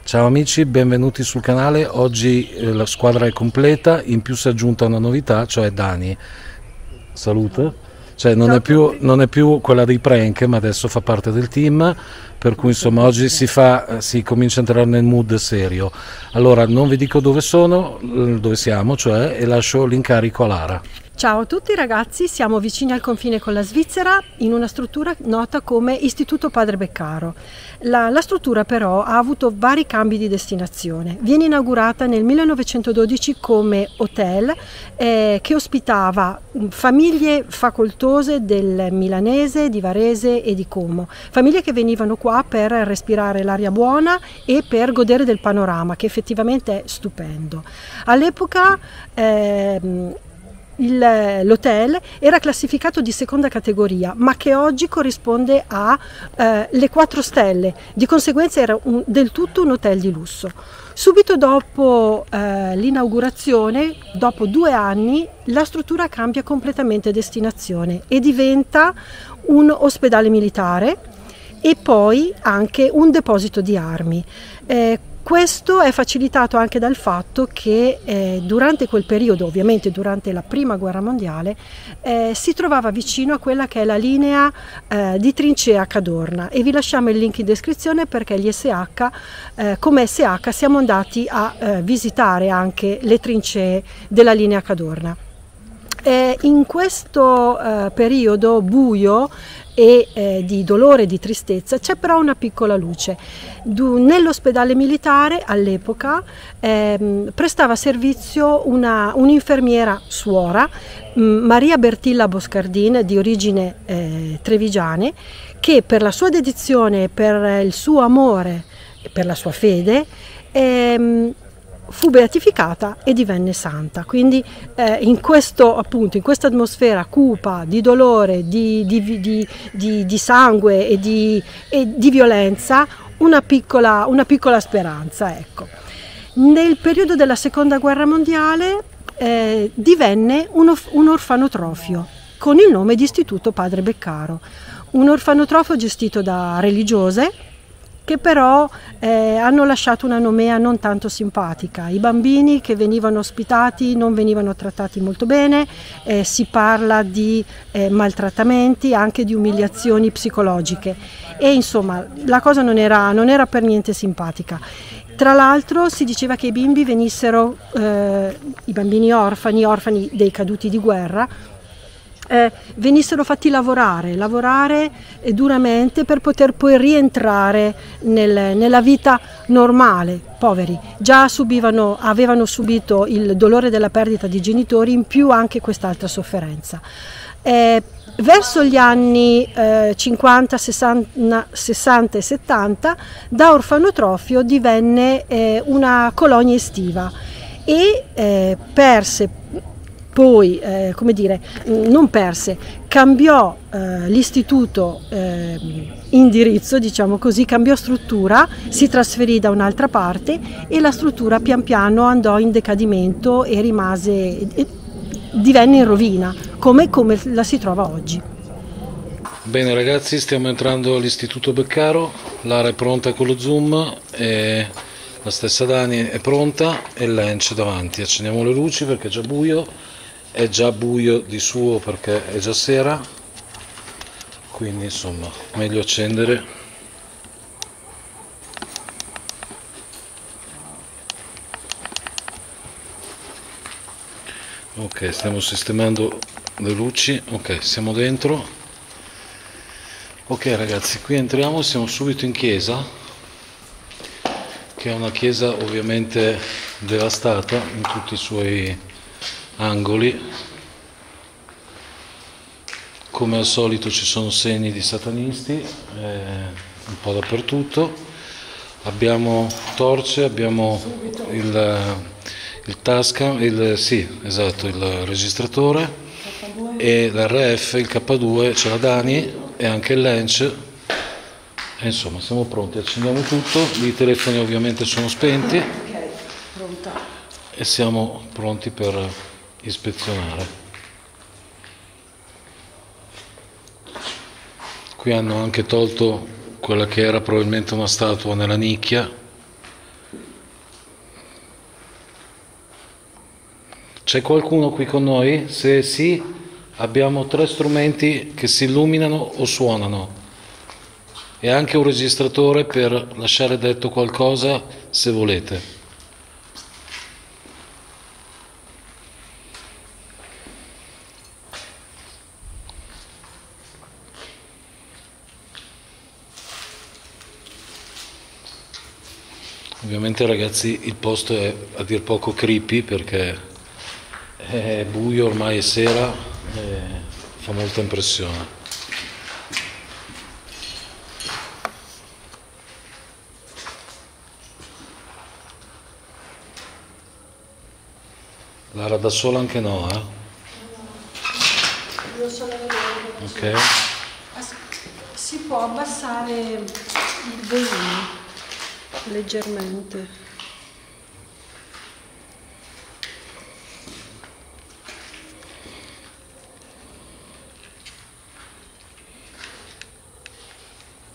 Ciao amici, benvenuti sul canale. Oggi la squadra è completa, in più si è aggiunta una novità, cioè Dani. Saluta. Cioè non è più quella dei prank, ma adesso fa parte del team, per cui insomma oggi si comincia a entrare nel mood serio. Allora non vi dico dove siamo, cioè, e lascio l'incarico a Lara. Ciao a tutti ragazzi, siamo vicini al confine con la Svizzera in una struttura nota come Istituto Padre Beccaro. La struttura però ha avuto vari cambi di destinazione. Viene inaugurata nel 1912 come hotel che ospitava famiglie facoltose del Milanese, di Varese e di Como. Famiglie che venivano qua per respirare l'aria buona e per godere del panorama, che effettivamente è stupendo. All'epoca l'hotel era classificato di seconda categoria, ma che oggi corrisponde alle 4 stelle, di conseguenza era del tutto un hotel di lusso. Subito dopo l'inaugurazione, dopo 2 anni, la struttura cambia completamente destinazione e diventa un ospedale militare e poi anche un deposito di armi. Questo è facilitato anche dal fatto che durante quel periodo, ovviamente durante la Prima Guerra Mondiale, si trovava vicino a quella che è la linea di trincea Cadorna, e vi lasciamo il link in descrizione perché gli SH, come SH siamo andati a visitare anche le trincee della linea Cadorna. In questo periodo buio e di dolore e di tristezza c'è però una piccola luce. Nell'ospedale militare all'epoca prestava servizio un'infermiera suora, Maria Bertilla Boscardin, di origine trevigiane, che per la sua dedizione, per il suo amore e per la sua fede fu beatificata e divenne santa. Quindi in questa atmosfera cupa di dolore, di sangue e di violenza, una piccola speranza, ecco. Nel periodo della seconda guerra mondiale divenne un orfanotrofio con il nome di Istituto Padre Beccaro, un orfanotrofio gestito da religiose che però hanno lasciato una nomea non tanto simpatica. I bambini che venivano ospitati non venivano trattati molto bene, si parla di maltrattamenti, anche di umiliazioni psicologiche, e insomma la cosa non era per niente simpatica. Tra l'altro si diceva che i bimbi venissero, i bambini orfani dei caduti di guerra, venissero fatti lavorare duramente per poter poi rientrare nella vita normale. Poveri, già avevano subito il dolore della perdita di genitori, in più anche quest'altra sofferenza. Verso gli anni 50, 60 e 70 da orfanotrofio divenne una colonia estiva e cambiò l'istituto indirizzo, diciamo così, cambiò struttura, si trasferì da un'altra parte e la struttura pian piano andò in decadimento e divenne in rovina, come la si trova oggi. Bene ragazzi, stiamo entrando all'Istituto Beccaro, Lara è pronta con lo zoom, e la stessa Dani è pronta e il Lench davanti. Accendiamo le luci perché è già buio di suo perché è già sera, quindi insomma meglio accendere. Ok, stiamo sistemando le luci. Ok, siamo dentro. Ok ragazzi, qui entriamo, siamo subito in chiesa, che è una chiesa ovviamente devastata in tutti i suoi angoli. Come al solito ci sono segni di satanisti un po' dappertutto. Abbiamo torce, abbiamo il Tascam, il registratore e l'RF, il K2, c'è la Dani e anche il Lench, e insomma siamo pronti, accendiamo tutto, i telefoni ovviamente sono spenti e siamo pronti per ispezionare. Qui hanno anche tolto quella che era probabilmente una statua nella nicchia, C'è qualcuno qui con noi? Se sì, abbiamo 3 strumenti che si illuminano o suonano e anche un registratore per lasciare detto qualcosa se volete. Ovviamente ragazzi il posto è a dir poco creepy perché è buio, ormai è sera e fa molta impressione. Lara da sola anche no, eh? Io sono Ok. Si può abbassare il volume leggermente.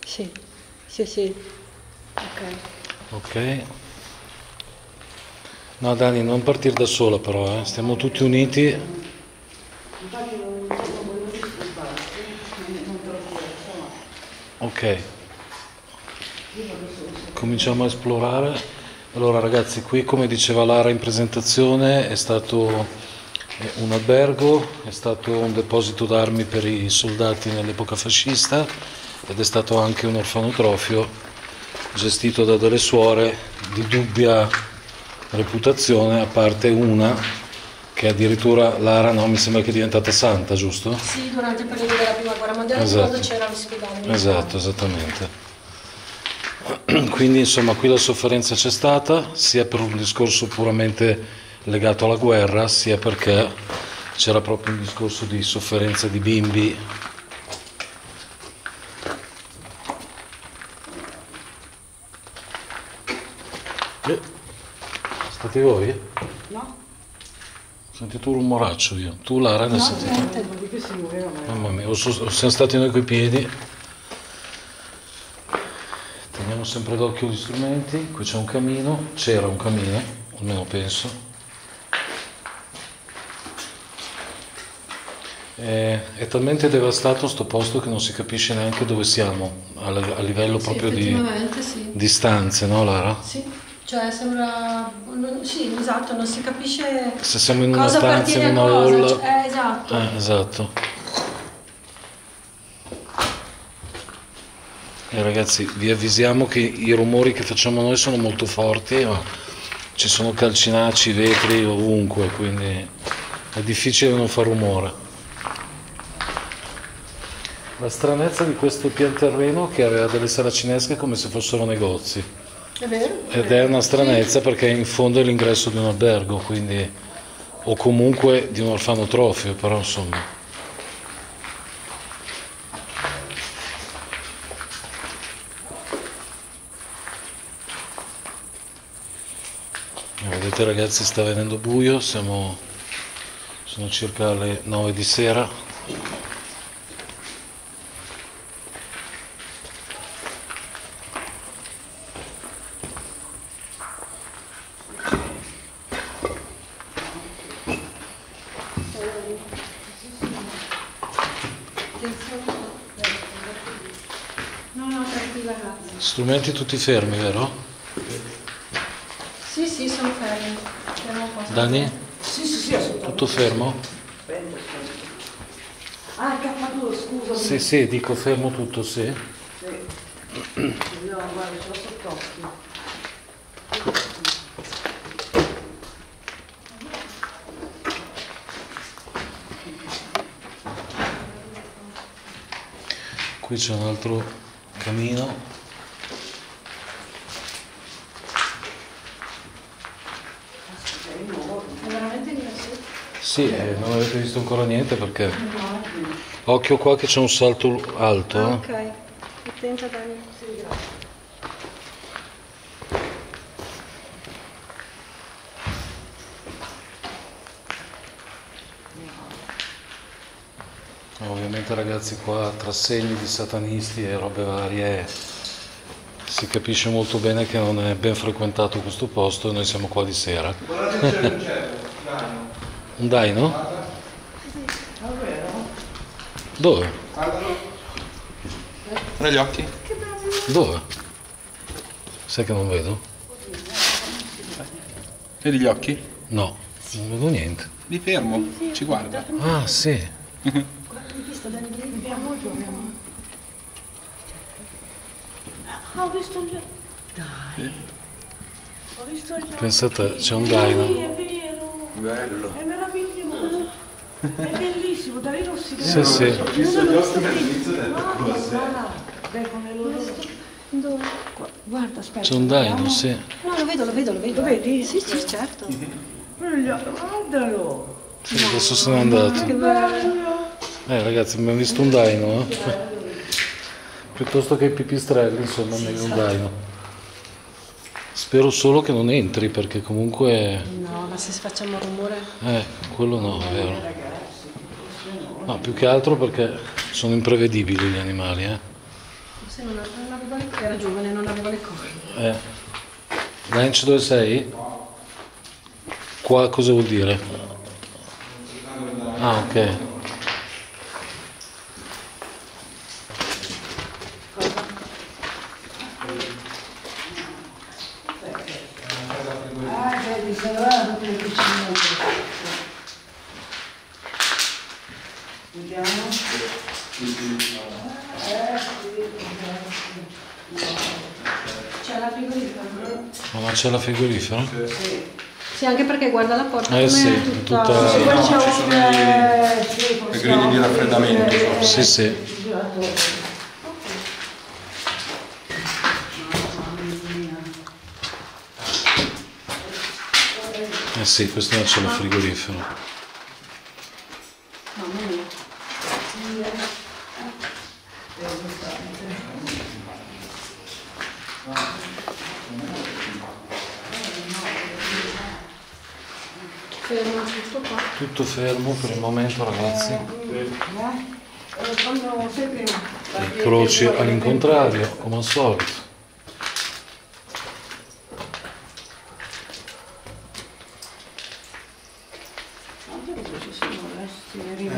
Sì, sì, sì. Ok. Ok. No Dani, non partire da sola però, eh? Stiamo tutti uniti. Ok. Cominciamo a esplorare. Allora ragazzi, qui come diceva Lara in presentazione è stato un albergo, è stato un deposito d'armi per i soldati nell'epoca fascista ed è stato anche un orfanotrofio gestito da delle suore di dubbia reputazione, a parte una che addirittura Lara, no, mi sembra che è diventata santa, giusto? Sì, durante il periodo della prima guerra mondiale, Esatto. quando c'era l'ospedale. Esatto, esattamente. Quindi insomma qui la sofferenza c'è stata, sia per un discorso puramente legato alla guerra, sia perché c'era proprio un discorso di sofferenza di bimbi. State voi? No? Ho sentito un rumoraccio io. Tu Lara ne hai sentito? Niente. Mamma mia, siamo stati noi coi piedi. Teniamo sempre d'occhio gli strumenti. Qui c'è un camino, c'era un camino, almeno penso. È talmente devastato sto posto che non si capisce neanche dove siamo, a livello proprio Sì. di stanze, no Lara? Sì, cioè sembra... Sì, esatto, non si capisce Se siamo in una cosa stanza, appartiene in a una cosa. hall. Cioè, esatto. Esatto. Ragazzi, vi avvisiamo che i rumori che facciamo noi sono molto forti, ma ci sono calcinacci, vetri ovunque, quindi è difficile non far rumore. La stranezza di questo pian terreno è che aveva delle saracinesche come se fossero negozi. È vero? Ed è una stranezza perché in fondo è l'ingresso di un albergo, quindi, o comunque di un orfanotrofio, però insomma. Vedete ragazzi, sta venendo buio, sono circa le 9 di sera. No, tranquilla, grazie. Strumenti tutti fermi, vero? Sì, sono fermi. Fermo qua. Dani? Sì, assolutamente. Tutto fermo? Ah, K2, scusa. Sì, dico fermo tutto, sì. Sì. No, guarda, ce l'ho sott'occhio. Qui c'è un altro camino. È veramente diverso? Sì, non avete visto ancora niente perché... Occhio qua che c'è un salto alto. Ah, ok. Attenta Dani. Sì, grazie. Ovviamente ragazzi qua tra segni di satanisti e robe varie si capisce molto bene che non è ben frequentato questo posto e noi siamo qua di sera. Un daino? Dove? Negli occhi? Dove? Sai che non vedo? Vedi gli occhi? No, non vedo niente. Lì fermo, ci guarda. Ah, sì. Ho visto il... Dai. Ho visto il... Pensate, c'è un daino. Sì, è vero. Bello. È meraviglioso. È bellissimo, da lì non si vede. Sì, sì. Ho visto gli occhi dall'inizio della corsa. Come lo... Guarda, aspetta. C'è un daino, sì. No, lo vedo, lo vedo, lo vedo. Lo vedi? Sì, sì, certo. Guardalo. Sì, adesso se n'è andato. Che bello. Ragazzi, abbiamo visto un daino, Piuttosto che i pipistrelli, insomma, meglio un daino. Spero solo che non entri, perché comunque... No, ma se facciamo rumore... quello no, è vero. No, più che altro perché sono imprevedibili gli animali, Se non aveva le... Era giovane, non aveva le corna. Lanci, dove sei? Qua cosa vuol dire? Ah, ok. C'è la frigorifera? Ma c'è la frigorifera? Sì, anche perché guarda la porta come Sì, è tutta... tutta... Poi c'è Le griglie di raffreddamento. Sì, sì. Sì, questo non c'è la frigorifera. Fermo tutto qua. Tutto fermo per il momento, ragazzi. quando sei prima. Incroci all'incontrario, come al solito.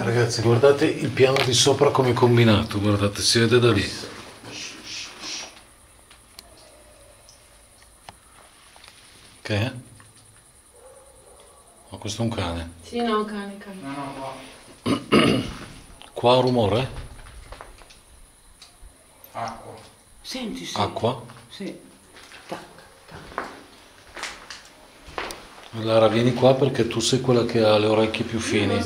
Ragazzi, guardate il piano di sopra come è combinato, guardate, si vede da lì. Che è? Ma questo è un cane. Sì, no, cane. Qua un rumore? Acqua. Senti, sì. Acqua? Sì. Tac, tac. Lara, vieni qua perché tu sei quella che ha le orecchie più fini.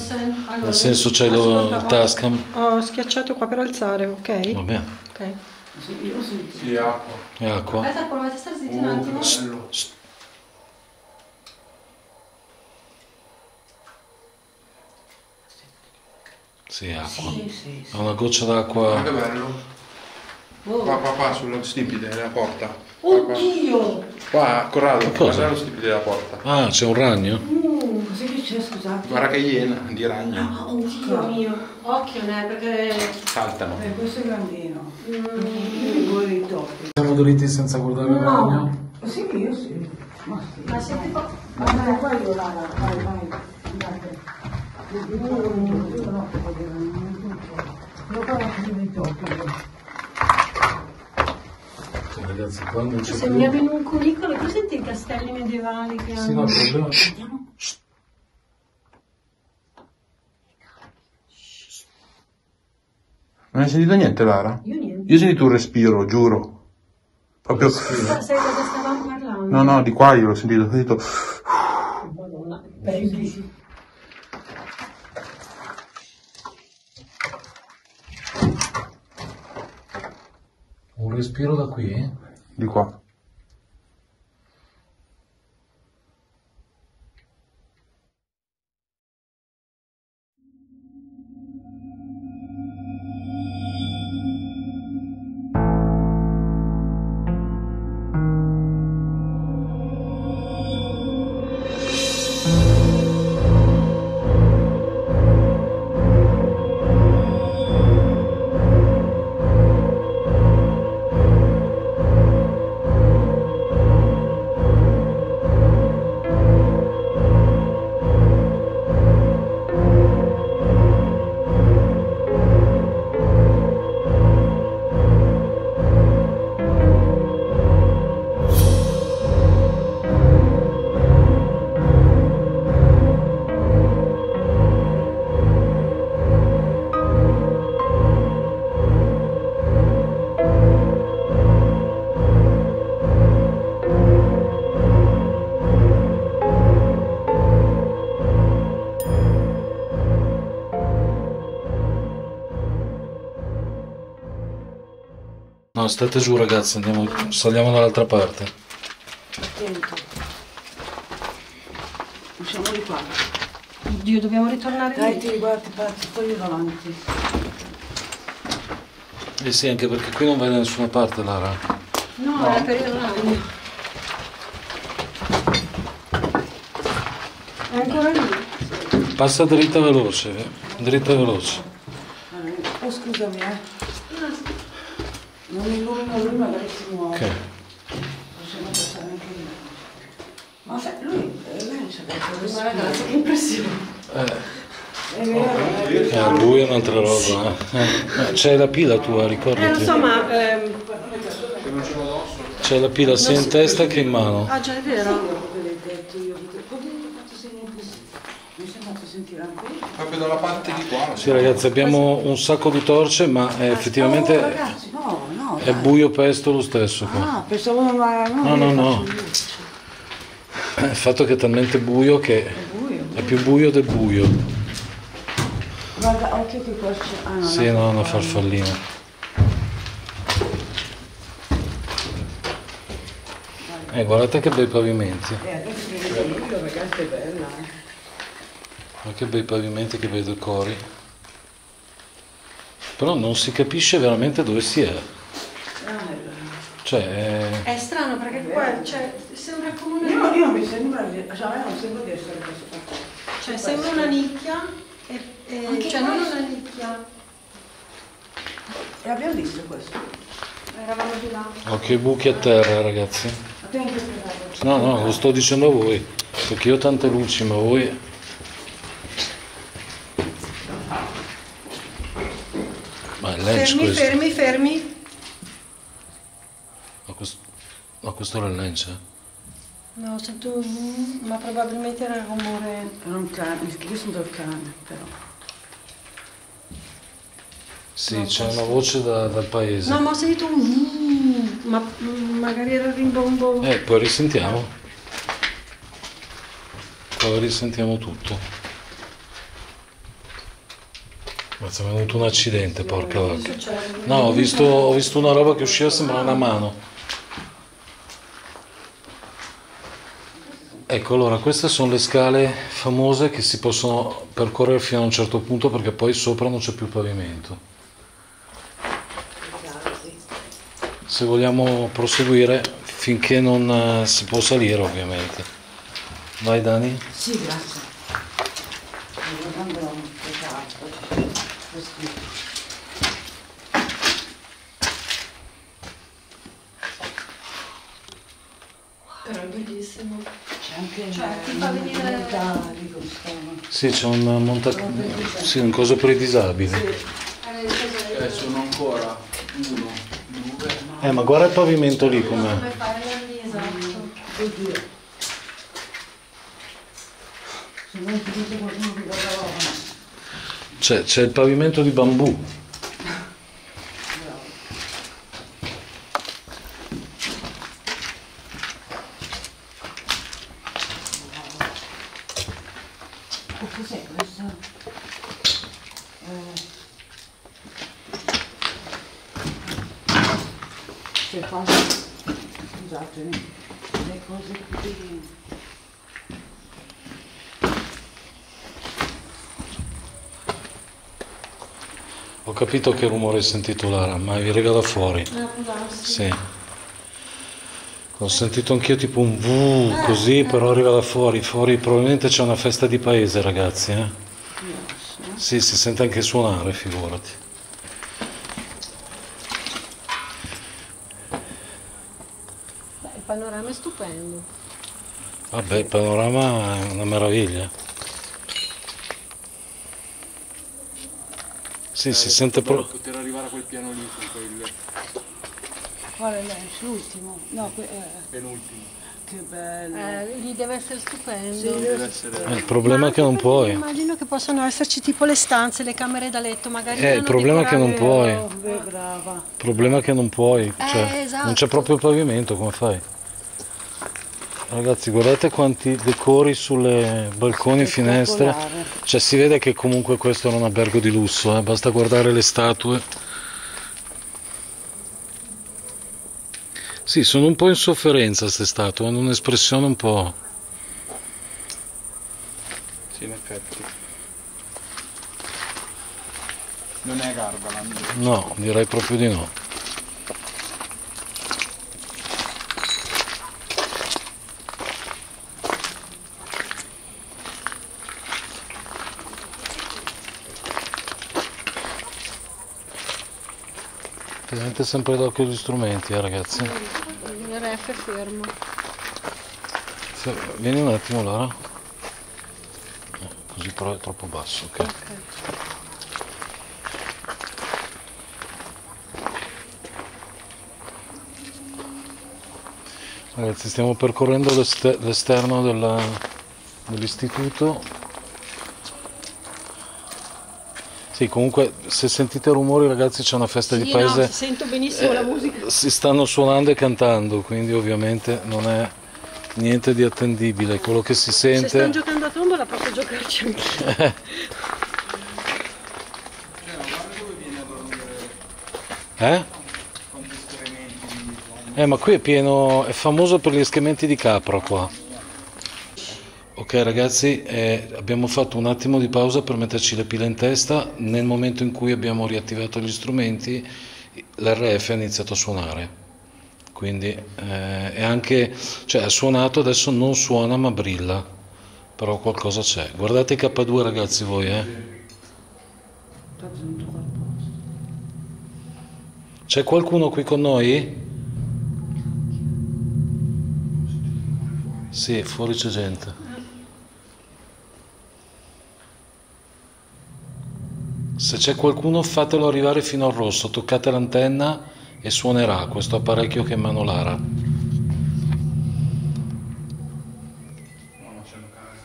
Nel senso c'hai il Tascam. Ho schiacciato qua per alzare, ok? Va bene. Ok. Sì, io sento. Sì, acqua. E acqua? Aspetta, provate a stare zitti un attimo. Bello. Sì, acqua. Sì, sì, sì. Ha una goccia Ma d'acqua. che bello. Qua, sullo stipite della porta. Oddio! Qua, Corrado, Cosa? guarda lo stipite della porta. Ah, c'è un ragno? Cos'è che c'è, scusate? Guarda che iena di ragno. Oh, Dio mio. Occhio, perché... Saltano. Questo è grandino. Voi i topi. Siamo dritti senza guardare il ragno? Sì, io sì. Ma sì. Ma senti qua. Vai, vai, Lara, vai, vai. Andate. Io no, perché non conosco i topi. Ragazzi, qua non c'è più. Sembriamo in un cunicolo, tu senti i castelli medievali che Sì, no, hanno... il problema... Non hai sentito niente, Lara? Io niente. Io ho sentito un respiro, giuro. Proprio... Sai cosa stavamo parlando? No, no, di qua io l'ho sentito. Ho sentito... Madonna, bellissimo. Un respiro da qui? Di qua. state giù ragazzi, saliamo dall'altra parte. Attento. Usciamo di qua. Oddio, dobbiamo ritornare Dai, lì. ti guardi, parti, poi davanti. Eh sì, anche perché qui non vai da nessuna parte, Lara. No, è per il ragno. È ancora lì? Passa dritta veloce, dritta veloce. Oh, scusami, Non mi illumino lui, magari si muove. Ok. Possiamo passare anche lì. Ma sai, lei c'è detto, ma ragazzi, che impressione. È vero, Al buio è un'altra roba. C'è la pila tua, ricordati. Lo so, ma... C'è la pila sia in testa che in mano. Ah, già, è vero. Mi sei fatto sentire anche io. Proprio dalla parte di qua. Sì ragazzi, abbiamo un sacco di torce, ma Oh, effettivamente ragazzi, no, è buio pesto lo stesso qua. Ah, pensavo no. No. Il fatto che è talmente buio che è più buio del buio. Guarda, occhio che qua c'è. Ah, no, Sì, no, una farfallina. Guardate che bei pavimenti. Adesso mi vedo, ragazzi, è bella. Ma che bei pavimenti, che bei decori. Però non si capisce veramente dove si è. Cioè, È strano perché qua sembra come Io mi sembra, cioè a me non sembra di essere questo qua. Cioè sembra una nicchia, cioè non una nicchia. E abbiamo visto questo. Eravamo di là. occhio ai buchi a terra ragazzi. Abbiamo visto. No, lo sto dicendo a voi, perché io ho tante luci, ma voi... Ma è lens questo. Fermi. No, questo era il lens, No, sento ma probabilmente era il rumore. Era un cane, io sento il cane, però. Sì, c'è una voce dal paese. No, ma ho sentito un ma magari era il rimbombo. Poi risentiamo. Poi risentiamo tutto. Ma è venuto un accidente, porca vacca. No, ho visto una roba che usciva, sembrava una mano. Ecco, allora, queste sono le scale famose che si possono percorrere fino a un certo punto perché poi sopra non c'è più pavimento. Se vogliamo proseguire, finché non si può salire ovviamente. Vai Dani? Sì, grazie. Però è bellissimo. C'è anche Ti fa venire Sì, c'è un coso per i disabili. Sono ancora 1, 2. Ma guarda il pavimento lì com'è. come fare la visa. Se non ti dice qualcuno che guardava. C'è il pavimento di bambù. Cos'è questo? Se fa, scusatemi, le cose qui. Ho capito che rumore hai sentito Lara, ma vi regala fuori. Sì. Ho sentito anch'io tipo un vuh così, però arriva da fuori. Fuori probabilmente c'è una festa di paese, ragazzi. Sì, si sente anche suonare, figurati. Il panorama è stupendo. Vabbè, il panorama è una meraviglia. Sì, si sente proprio... Poter arrivare a quel piano lì con quel Qual è l'ultimo? No, penultimo. che bello. Lì deve essere stupendo. Deve essere... Il problema è che non puoi. Immagino che possano esserci tipo le stanze, le camere da letto, magari. Il problema è che non puoi. Brava. Il problema è che non puoi. Cioè, esatto. non c'è proprio il pavimento, come fai? Ragazzi, guardate quanti decori sulle balconi e finestre. Cioè, si vede che comunque questo è un albergo di lusso, basta guardare le statue. Sì, sono un po' in sofferenza quest'estate, hanno un'espressione un po'... Sì, in effetti. Non è Gardaland. No, direi proprio di no. Tenete sempre d'occhio gli strumenti, ragazzi. Il ref è fermo. Vieni un attimo, Lara. Così però è troppo basso, ok. Ragazzi, stiamo percorrendo l'esterno dell'istituto. Sì, comunque se sentite rumori, ragazzi, c'è una festa di paese. No, sento benissimo la musica. Si stanno suonando e cantando, quindi ovviamente non è niente di attendibile. Quello che si sente... Se stanno giocando a tombola posso giocarci anche. Ma qui è pieno, è famoso per gli escrementi di capra qua. Ok ragazzi, abbiamo fatto un attimo di pausa per metterci le pile in testa. Nel momento in cui abbiamo riattivato gli strumenti, l'RF ha iniziato a suonare. Quindi è anche, cioè ha suonato, adesso non suona ma brilla, però qualcosa c'è. Guardate i K2 ragazzi voi, C'è qualcuno qui con noi? Sì, fuori c'è gente. Se c'è qualcuno fatelo arrivare fino al rosso, toccate l'antenna e suonerà questo apparecchio che è in mano Lara. No, non c'è una casa.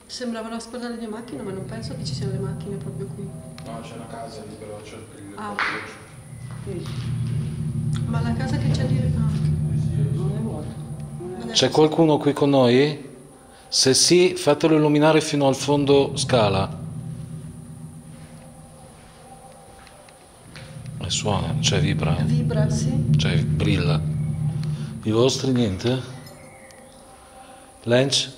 Sembrava la squadra delle macchine, ma non penso che ci siano le macchine proprio qui. No, c'è una casa lì, però c'è il Ah. Ma la casa che c'è lì... non è vuota. C'è qualcuno qui con noi? Se sì, fatelo illuminare fino al fondo scala. E suona, cioè vibra. Vibra, sì. Cioè brilla. I vostri niente? Lench?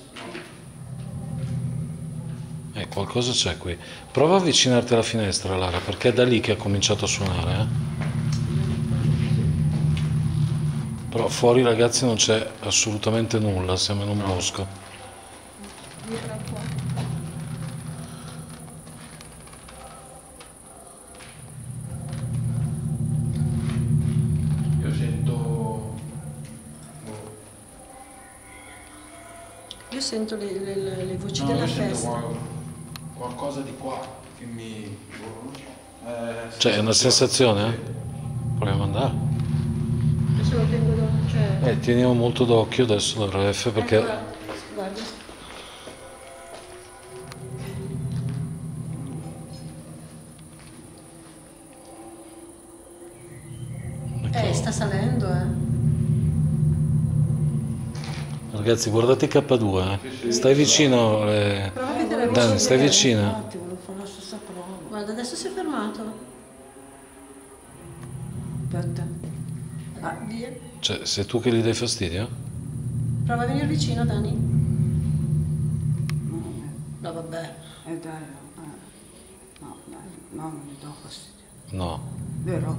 Qualcosa c'è qui. Prova a avvicinarti alla finestra, Lara, perché è da lì che ha cominciato a suonare, Però fuori, ragazzi, non c'è assolutamente nulla, siamo in un bosco. Io sento... Io sento le voci No, della io sento festa. qualcosa di qua che mi... Cioè, è una sensazione, Proviamo ad andare. Adesso lo tengo d'occhio. Teniamo molto d'occhio adesso l'RF perché... Guarda. Sta salendo, Ragazzi, guardate i K2, Stai vicino, Prova a vedere Dani, stai vicino. Guarda, adesso si è fermato. Aspetta. Via. Cioè, sei tu che gli dai fastidio? Prova a venire vicino, Dani. No, vabbè. Dai, no, dai, no, non gli do fastidio. No. Vero?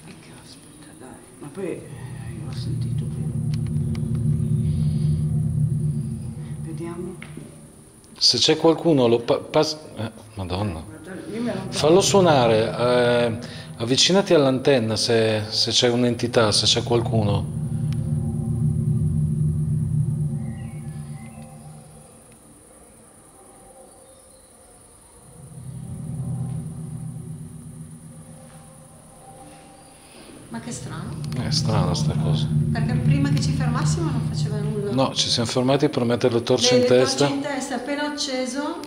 E che aspetta, dai. Ma poi io ho sentito prima. Vediamo. Se c'è qualcuno, Madonna. Fallo suonare, avvicinati all'antenna se c'è un'entità, se c'è qualcuno. Ma che strano. È strana sta cosa. Perché prima che ci fermassimo non faceva nulla. No, ci siamo fermati per mettere le torce in Le testa. torce in testa, appena acceso.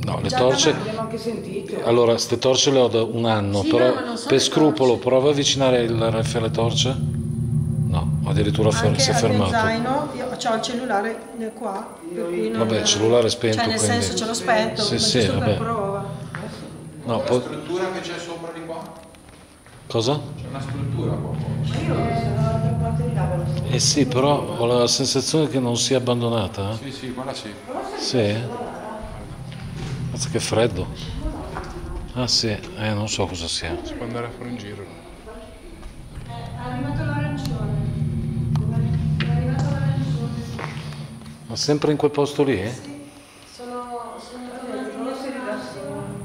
No, le già torce... Abbiamo anche sentito. Allora, ste torce le ho da un anno, Sì, però ma non sono per le scrupolo torce. prova a avvicinare il RF alle torce. No, addirittura si è Anche al mio fermato. zaino, io ho il cellulare qua, per cui non... Vabbè, il cellulare è spento, Cioè nel quindi... senso ce l'ho spento, Sì, ma sì, giusto vabbè. per prova. No, La struttura che c'è sopra di qua? Cosa? C'è una struttura qua fuori. Ma io dall'altra parte di là ve lo sto. Eh sì, però ho la sensazione che non sia abbandonata. Sì, sì, quella sì. Sì? Mazza che freddo. Ah sì, non so cosa sia. Si può andare a fare un giro. È arrivato l'arancione. È arrivato l'arancione. Ma sempre in quel posto lì? Sono tornati via Ferrari.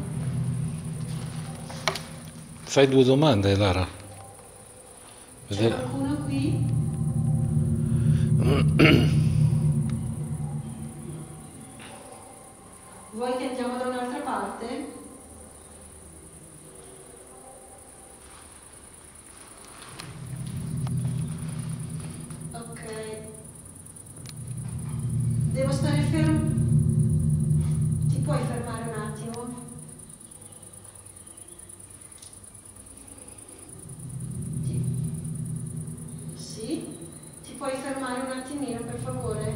Fai 2 domande, Lara. C'è Vede- qualcuno qui? Vuoi che andiamo da un'altra parte? Ok. Devo stare fermo? Ti puoi fermare un attimo? Ti- Sì? Ti puoi fermare un attimino, per favore?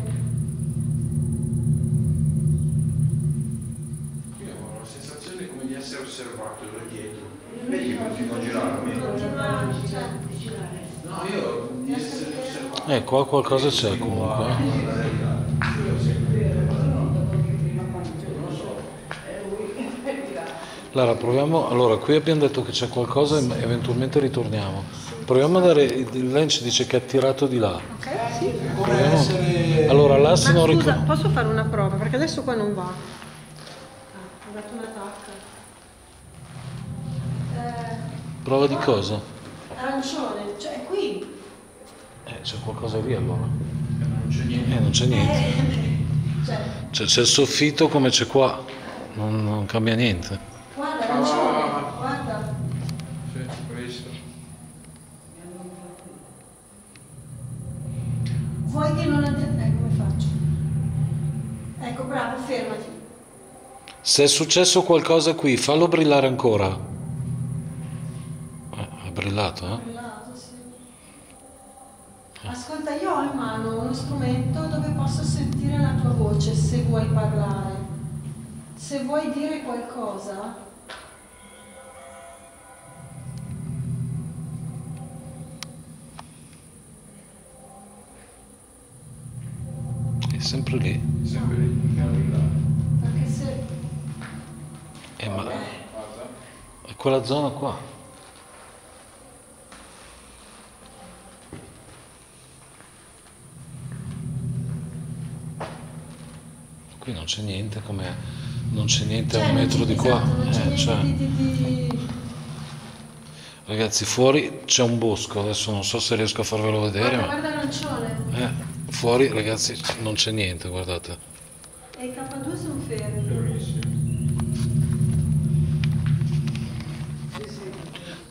Io ho la sensazione come di essere osservato da dietro. Vedi che continuo a girarmi. Continua, cioè, No, io di essere osservato. Qua qualcosa c'è comunque. Lara, proviamo. Allora, qui abbiamo detto che c'è qualcosa e eventualmente ritorniamo. Proviamo ad andare. Il Lens dice che è attirato di là. ok? Sì. Proviamo. Allora, là se Ma non scusa, ricordo. posso fare una prova? Perché adesso qua non va. Ho dato una tacca. Prova di cosa? Arancione, cioè qui. C'è qualcosa lì allora. Non c'è niente. Non c'è niente. Cioè, C'è il soffitto come c'è qua. Non cambia niente. guarda, arancione, guarda. Sì, questo. Vuoi che non andiamo? Come faccio? Ecco, bravo, fermati. Se è successo qualcosa qui, fallo brillare ancora. È brillato, eh? Brillato, sì. Ascolta, io ho in mano uno strumento dove posso sentire la tua voce se vuoi parlare. Se vuoi dire qualcosa, È sempre lì. Sempre lì, piano di là. perché se... Ma Guarda. è quella zona qua. Qui non c'è niente, non c'è niente a un metro di qua. Esatto, non c'è niente Cioè, di... ragazzi, fuori c'è un bosco, adesso non so se riesco a farvelo vedere, Guarda, ma guarda l'arancione. fuori, ragazzi, non c'è niente, guardate. E i K2 sono fermi. Fermissimo.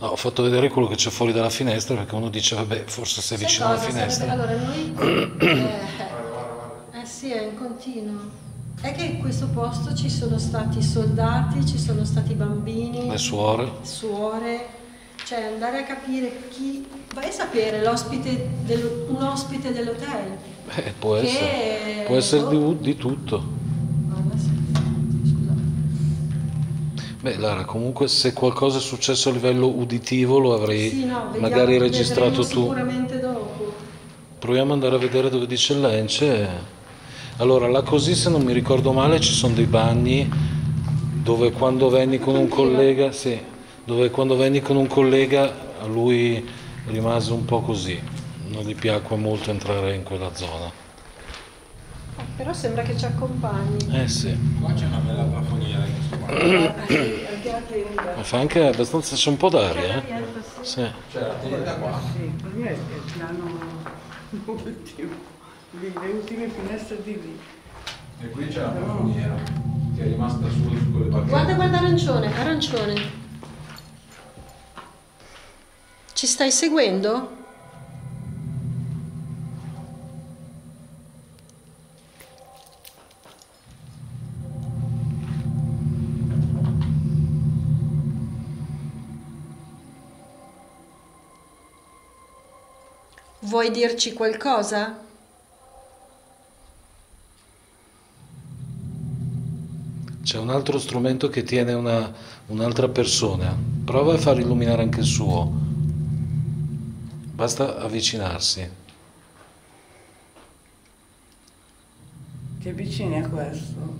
No, ho fatto vedere quello che c'è fuori dalla finestra perché uno dice, vabbè, forse sei vicino alla Sai cosa finestra. allora noi... sì, è in continuo. È che in questo posto ci sono stati soldati, ci sono stati bambini, Le suore. suore, cioè andare a capire chi... Vai a sapere un ospite dell'hotel. Può essere di tutto. Guarda, sì. Scusa. Beh, Lara, comunque se qualcosa è successo a livello uditivo lo avrei Sì, no, vediamo, magari registrato vedremo tu. sicuramente dopo. Proviamo ad andare a vedere dove dice il Lence. Allora, là così, se non mi ricordo male, ci sono dei bagni dove quando venni con un collega, sì, dove quando venni con un collega a lui rimase un po' così, non gli piacque molto entrare in quella zona. Però sembra che ci accompagni. Sì, Qua c'è una bella plafoniera in questo qua. Anche la tenda. ma fa anche abbastanza, c'è un po' d'aria, Sì. C'è la tenda qua. Sì, così è il piano ultimo. Lì, le ultime finestre di lì. E qui c'è la plafoniera che è rimasta solo su quelle parti. Guarda, guarda, arancione, arancione. Ci stai seguendo? Vuoi dirci qualcosa? C'è un altro strumento che tiene un'altra persona. Prova a far illuminare anche il suo. Basta avvicinarsi. Ti avvicini a questo?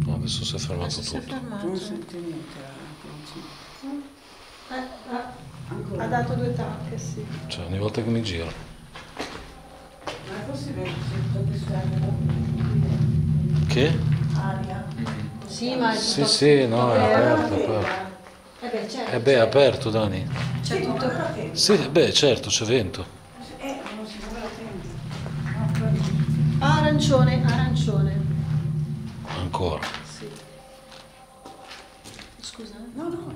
No, adesso si è fermato Si è tutto. fermato. Non senti niente. Ha dato 2 tacche, sì. Cioè, ogni volta che mi giro. Ma è possibile che si soddisfare Che? aria? Sì, ma è Sì, sì, no, è aperto, aperto. beh, certo. Eh beh, è aperto, Dani. C'è tutto. Sì, beh, certo, c'è vento. Non si muove la tenda. Arancione, arancione. Ancora. Sì. Scusa? No, no,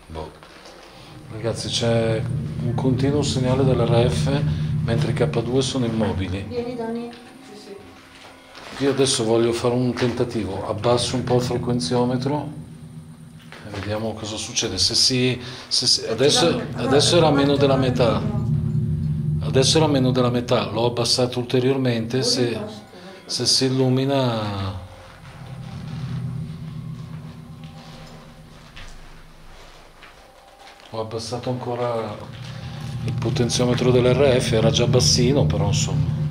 Boh. Ragazzi, c'è un continuo segnale dell'RF mentre i K2 sono immobili. Vieni, Dani. Io adesso voglio fare un tentativo, abbasso un po' il frequenziometro e vediamo cosa succede. Adesso era meno della metà. Adesso era meno della metà, l'ho abbassato ulteriormente, se si illumina. Ho abbassato ancora il potenziometro dell'RF, era già bassino, però insomma,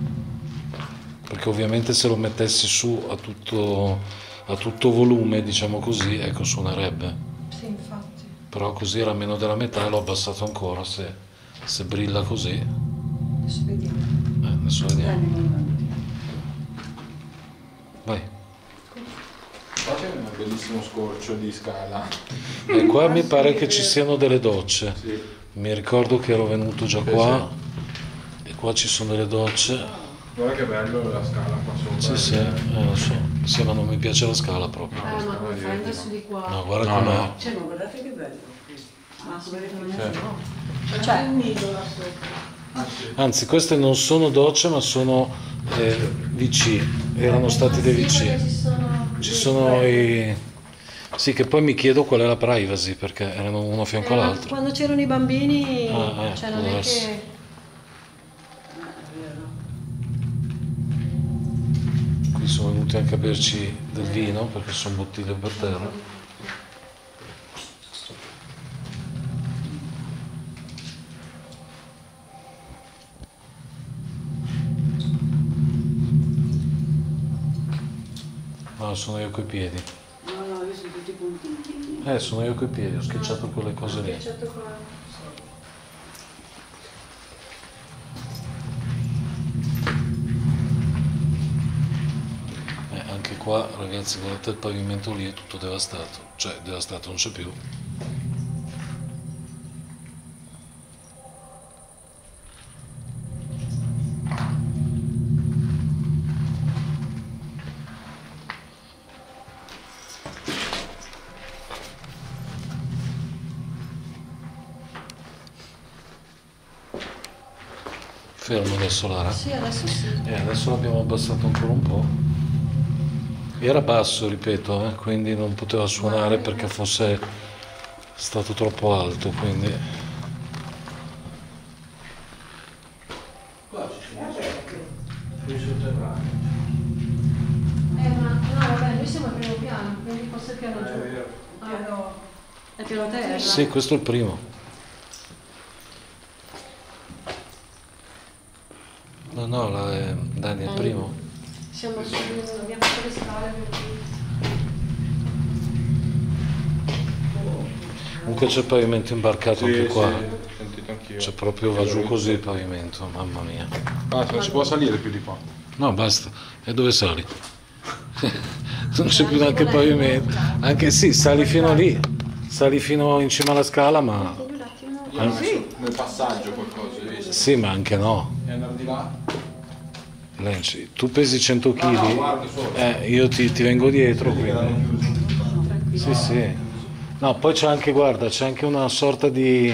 perché ovviamente se lo mettessi su a tutto volume, diciamo così, ecco, suonerebbe. Sì, infatti. Però così era meno della metà, l'ho abbassato ancora, se brilla così. Adesso vediamo. Adesso vediamo. Vai. Qua c'è un bellissimo scorcio di scala. E qua mi pare che ci siano delle docce. Sì. Mi ricordo che ero venuto già qua e qua ci sono delle docce. Guarda che bello la scala qua sopra. Sì, sì, lo so. Sì, ma non mi piace la scala proprio. No, Ma questa come qua fai è adesso di qua? No, guarda No, com'è. no. Cioè, ma guardate che bello. Ma Sì. c'è un nido là sopra. Anzi, queste non sono docce, ma sono VC. Erano stati dei VC. Ci sono i... Sì, che poi mi chiedo qual è la privacy, perché erano uno a fianco all'altro. Quando c'erano i bambini, Ah, cioè non può è darsi. che... Qui sono venuti anche a berci del vino, perché sono bottiglie per terra. No, sono io coi piedi. No, no, io sono tutti puntini. Sono io coi piedi, ho schiacciato quelle cose lì. Certo qua. Anche qua, ragazzi, guardate il pavimento lì, è tutto devastato. Cioè, devastato non c'è più. Fermo adesso Lara. Sì, adesso sì. Adesso l'abbiamo abbassato ancora un po'. Era basso, ripeto, quindi non poteva suonare perché fosse stato troppo alto, quindi... Ma no, vabbè, noi siamo al primo piano, quindi forse il piano giù. Piano. È piano terra. Sì, questo è il primo. No, no, Dani è il primo. Siamo su, abbiamo fatto le scale per cui... Comunque c'è il pavimento imbarcato anche qua. Ho sentito anch'io. Cioè proprio va giù così il pavimento, mamma mia. Ah, non si può salire più di qua. No, basta. E dove sali? Non c'è più neanche il pavimento. Anche sì, sali fino lì. Sali fino in cima alla scala, ma... Hanno messo nel passaggio qualcosa, hai visto? Sì, ma anche no. E andare di là? Lenci, tu pesi 100 No, no, kg, guarda sopra. io ti vengo dietro, Quelli che quindi... l'hanno chiuso. Sì, sì. No, poi c'è anche, guarda, c'è anche una sorta di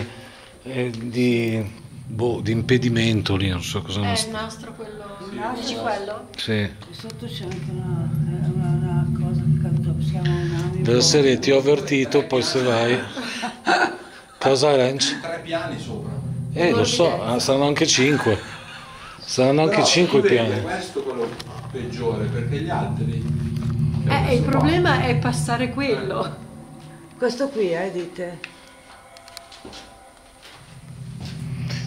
impedimento lì, non so cosa... È il nastro quello... Dici quello? Sì. E sotto c'è anche una cosa che caduta, si chiama una... Della serie ti ho avvertito, poi se vai... Cosa Lenci? 3 piani sopra. Lo so, saranno anche 5. Saranno anche Però 5 tu vedi, piani. questo è quello peggiore, perché gli altri... Il problema è passare quello. Questo qui, dite? No,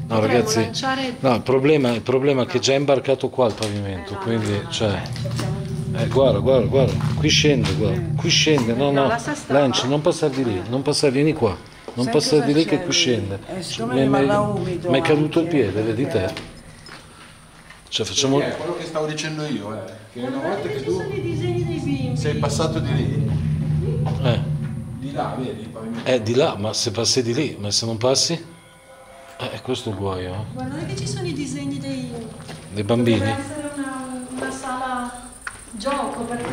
Potremmo ragazzi, lanciare- no, il problema è che è già imbarcato qua il pavimento, quindi, cioè... guarda, qui scende, qui scende, no, la sestava. Lance, non passare di lì, non passare, vieni qua, non Senti passare di lì che cosa qui c'è scende. lì. Secondo me rimane umido Mi è caduto il anche, piede, vedi te? Cioè facciamo... È quello che stavo dicendo io, che una volta che Ci tu sono i disegni dei bimbi. sei passato di lì, di là, vedi il pavimento. Di là, ma se passi di lì, ma se non passi? Questo è il guaio, Guardate che ci sono i disegni dei bambini. Dovrebbe essere una sala gioco, perché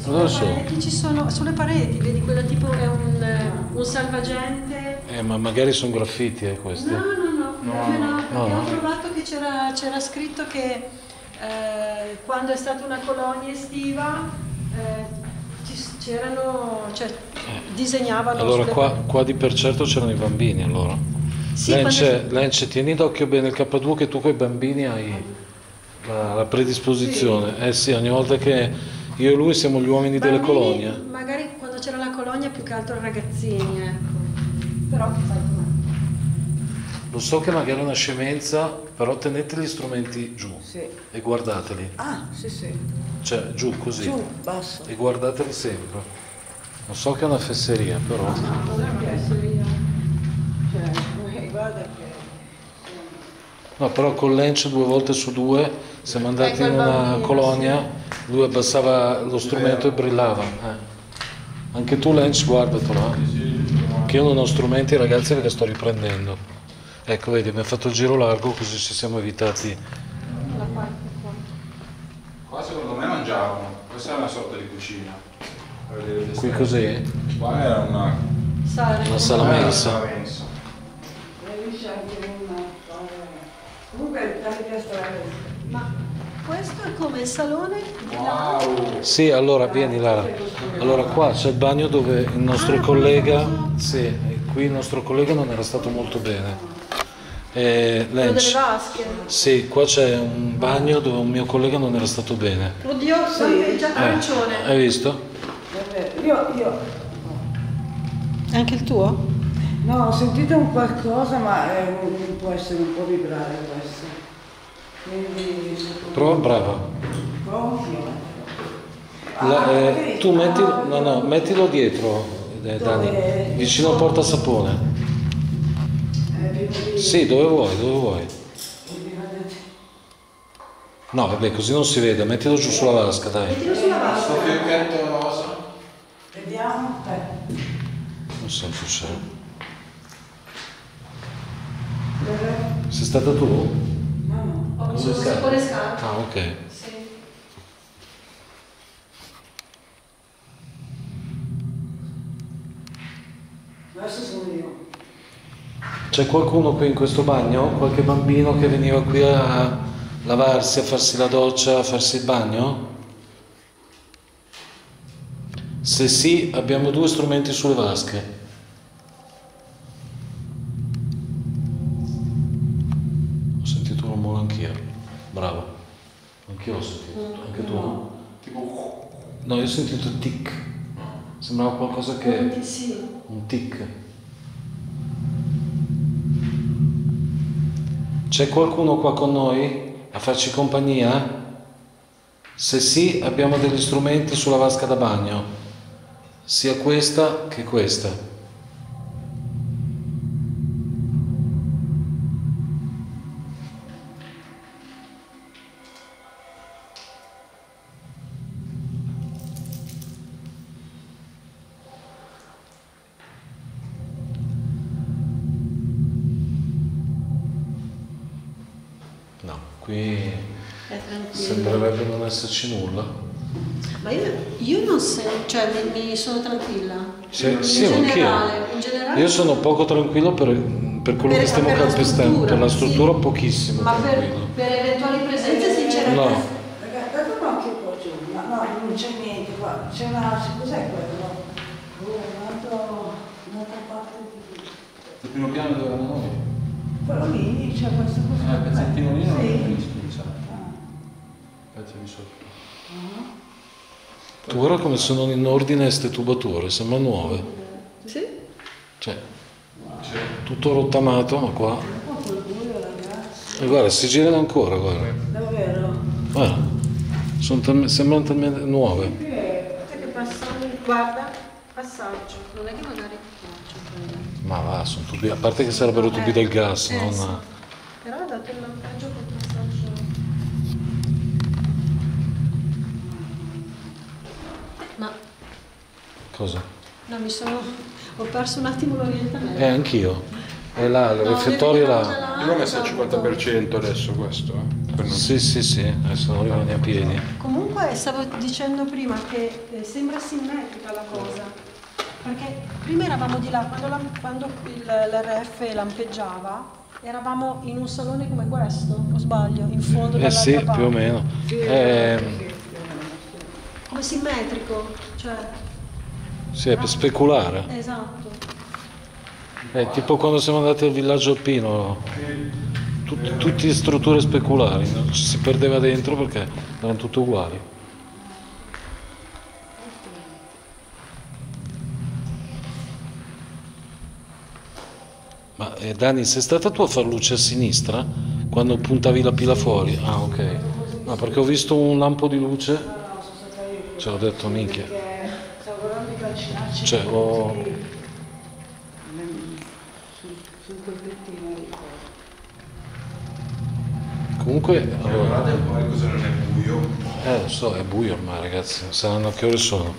Non lo so. ci sono, sulle pareti, vedi, quella tipo è un salvagente. Ma magari sono graffiti, questi. No, perché no. ho trovato che c'era scritto che quando è stata una colonia estiva disegnavano. Allora sulle qua di per certo c'erano i bambini, allora. Sì, Lence, tieni d'occhio bene il K2 che tu con i bambini hai la predisposizione. Sì, ogni volta che io e lui siamo gli uomini delle bambini, colonie. magari quando c'era la colonia più che altro ragazzini, ecco. Però sai com'è. Lo so che magari è una scemenza, però tenete gli strumenti giù Sì. e guardateli. Sì. Cioè, giù così. Giù, basso. E guardateli sempre. Lo so che è una fesseria, però. Potrebbe essere io. Cioè, guarda che... No, però con Lance 2 volte su 2 siamo andati in il una bambino, colonia, lui abbassava lo strumento e brillava. Anche tu Lance, guardatelo, che io non ho strumenti ragazzi perché sto riprendendo. Ecco, vedi, mi ha fatto il giro largo così ci siamo evitati. Qua secondo me mangiavano, questa è una sorta di cucina. A vedere le Qui stelle. così? Qua era una Una sala mensa. mensa. Comunque, Ma questo è come il salone di là. Wow! Sì, allora vieni Lara. Allora qua c'è il bagno dove il nostro collega, sì, qui il nostro collega non era stato molto bene. Quello delle Lance, vasche. sì, qua c'è un bagno dove un mio collega non era stato bene. Oddio, è già arancione. Hai visto? io... Anche il tuo? No, ho sentito un qualcosa, ma può essere un po' vibrare questo. Quindi... Prova, brava. Tu mettilo dietro, Dani, vicino a porta sapone. Sì, dove vuoi. No, vabbè, così non si vede, mettilo giù sulla vasca, dai. Questo fiocchetto rosa. Vediamo. Non so se c'è. Sei stata tu? Ho messo un sapone scarpe. Ah, ok. Sì. Adesso sono io. C'è qualcuno qui in questo bagno? Qualche bambino che veniva qui a lavarsi, a farsi la doccia, a farsi il bagno? Se sì, abbiamo 2 strumenti sulle vasche. Ho sentito un rumore anch'io. Bravo. Anch'io ho sentito. Anche tu? No? Tipo... No, io ho sentito tic. Sembrava qualcosa che... Sì. Un tic. C'è qualcuno qua con noi a farci compagnia? Se sì, abbiamo degli strumenti sulla vasca da bagno, sia questa che questa. No, qui È tranquillo. sembrerebbe non esserci nulla. Ma io non sento, cioè mi sono tranquilla. Sì, in generale. Io sono poco tranquillo per quello che stiamo per la calpestando, struttura, per la struttura sì. pochissimo Ma tranquillo. per eventuali presenze sinceramente. No, Ragazzi, date un occhio qua giù. No, non c'è niente qua. C'è una... cos'è quello? Un'altra parte di... Il primo piano dove erano noi. Quello lì, c'è questa cosa. Il pezzettino lì non Sì. lo capisco, diciamo. ragazzi di sotto. Tu guarda come sono in ordine queste tubature, sembrano nuove. Sì? Cioè, tutto rottamato, ma qua. E guarda, si girano ancora, guarda. Davvero? Guarda, sembrano talmente nuove. Che passaggio, guarda, passaggio. Non è che magari Ma va, sono tubi, a parte che sarebbero tubi del gas, non. sì. Però ha dato il lampeggio col passaggio. Ma Cosa? no, ho perso un attimo l'orientamento. Anch'io. È là, il refettorio è là. Io l'ho messo al 50% adesso questo. Per non... Sì, adesso non rimane a piedi. Comunque stavo dicendo prima che sembra simmetrica la cosa, perché prima eravamo di là, quando l'RF lampeggiava, eravamo in un salone come questo, o sbaglio, in fondo dall'altra Sì, parte. più o meno. Come simmetrico, cioè, Sì, è per speculare. esatto. È tipo quando siamo andati al villaggio alpino, tutte strutture speculari, no? Ci si perdeva dentro perché erano tutte uguali. Ma Dani, sei stata tu a far luce a sinistra quando puntavi la pila fuori? Ah, ok. No, perché ho visto un lampo di luce, cioè ho detto minchia. Stavo guardando i calcinacci. Cioè, Sul colpettino ricordo. Comunque, allora, Guardate un po' cosa non è buio. lo so, è buio ormai ragazzi, saranno che ore sono?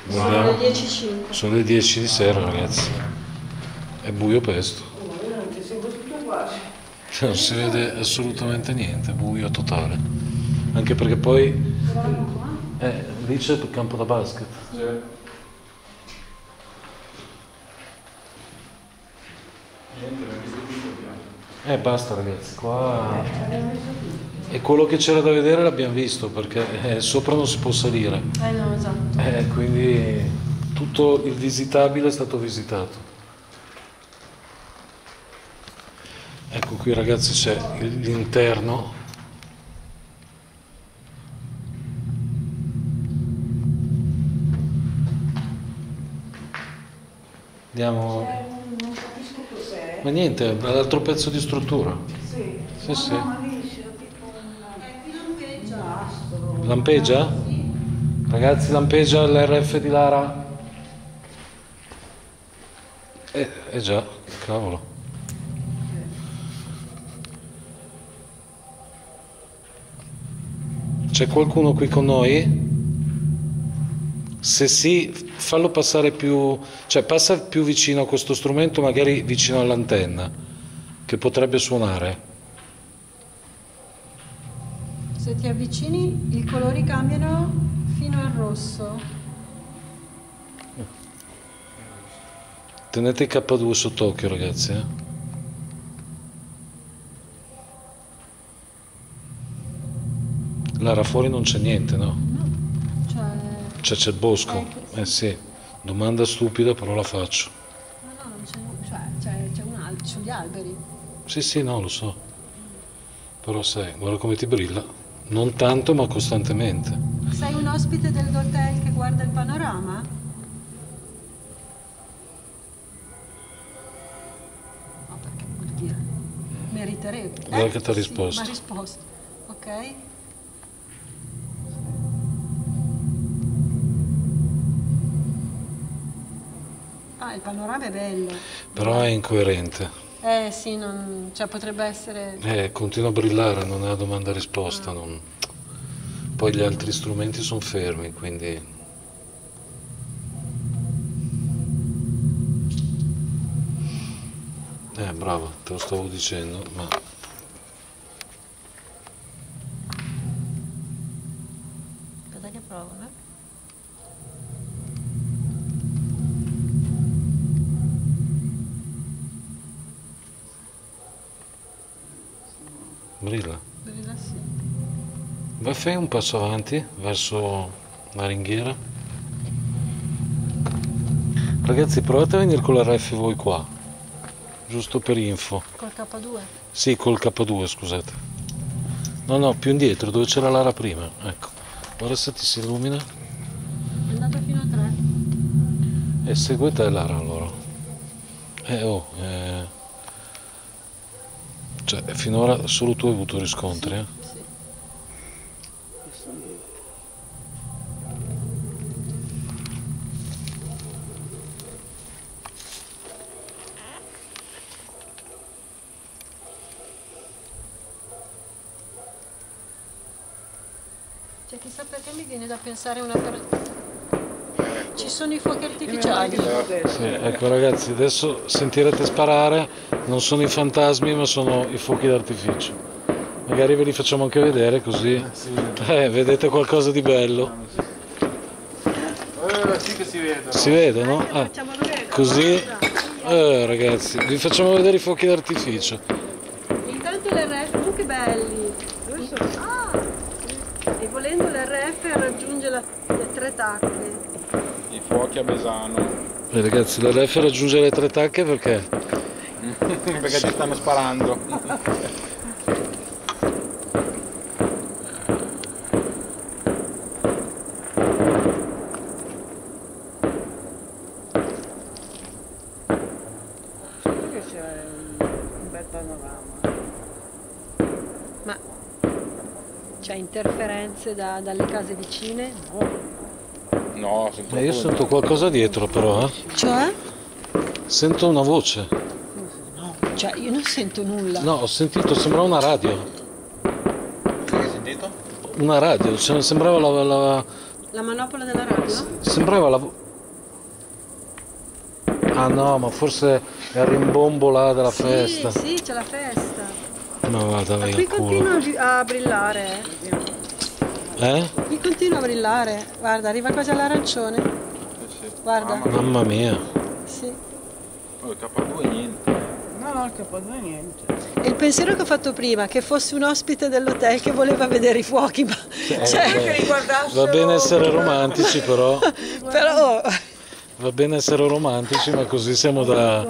Sono Guardiamo. le 10:05. Sono le 10 di sera ragazzi, è buio pesto, Ma io non ti seguo tutto quasi. non si vede assolutamente niente, buio totale, anche perché poi lì c'è il campo da basket. Sì. Niente, non mi sentite. Basta ragazzi, qua è quello che c'era da vedere, l'abbiamo visto perché sopra non si può salire, No, esatto. quindi tutto il visitabile è stato visitato. Ecco qui ragazzi c'è l'interno. Andiamo. Non capisco cos'è. Ma niente, è l'altro pezzo di struttura. Sì. Sì, sì. No, ma lì c'era tipo un nastro. Lampeggia? Ragazzi, lampeggia l'RF di Lara. Già, cavolo. C'è qualcuno qui con noi? Se sì, fallo passare più, cioè passa più vicino a questo strumento, magari vicino all'antenna, che potrebbe suonare. Se ti avvicini i colori cambiano fino al rosso. Tenete il K2 sott'occhio ragazzi. Lara, fuori non c'è niente, no? Cioè, C'è il bosco. sì. Sì, domanda stupida però la faccio. no, non c'è un albero sugli alberi. Sì, no, lo so. Però sai, guarda come ti brilla. Non tanto, ma costantemente. Sei un ospite dell'hotel che guarda il panorama? No, perché vuol dire meriterebbe. Guarda che t'ha Sì, risposto. mi ha risposto. Ok? Ah, il panorama è bello. Però è incoerente. Sì, cioè potrebbe essere... Continua a brillare, non è una domanda e risposta. Poi gli altri strumenti sono fermi, quindi... bravo, te lo stavo dicendo, ma... Aspetta che provo, no? brilla. Brilla sì. Vai, fai un passo avanti verso la ringhiera. Ragazzi, provate a venire con la ref voi qua, giusto per info. Col K2. Sì, col K2, scusate. No, no, più indietro, dove c'era l'ara prima. Ecco. Ora se ti si illumina. È andata fino a 3. E segue te l'ara allora. Cioè, finora solo tu hai avuto riscontri, eh? Sì. Cioè, chissà perché mi viene da pensare una Ci sono i fuochi artificiali. Sì, ecco ragazzi, adesso sentirete sparare, non sono i fantasmi ma sono i fuochi d'artificio. Magari ve li facciamo anche vedere così vedete qualcosa di bello. Sì che si vedono. Si vedono? Facciamo vedere. Così, ragazzi, vi facciamo vedere i fuochi d'artificio. Intanto l'RF, che belli! E volendo l'RF raggiunge le 3 tacche. I fuochi a Mesano. Ragazzi, l'RF raggiunge le 3 tacche perché? Perché ci stanno sparando. Che c'è un bel panorama. Ma c'è interferenze dalle case vicine? No. No, sento Io sento qualcosa dietro però, Cioè? Sento una voce. No, cioè io non sento nulla. No, ho sentito, sembrava una radio. Che hai sentito? Una radio, cioè, sembrava La manopola della radio? sembrava la Ah no, ma forse è il rimbombo là della festa. Sì, c'è la festa. Ma vada Ma via qui il culo. continua a brillare. Qui continua a brillare. Guarda, arriva quasi all'arancione. Sì. Guarda. Mamma mia. Sì. Oh, il K2 niente. No, il K2 niente. E il pensiero che ho fatto prima, che fossi un ospite dell'hotel che voleva vedere i fuochi, ma Che riguardassero... Va bene essere romantici però. però Va bene essere romantici, ma così siamo da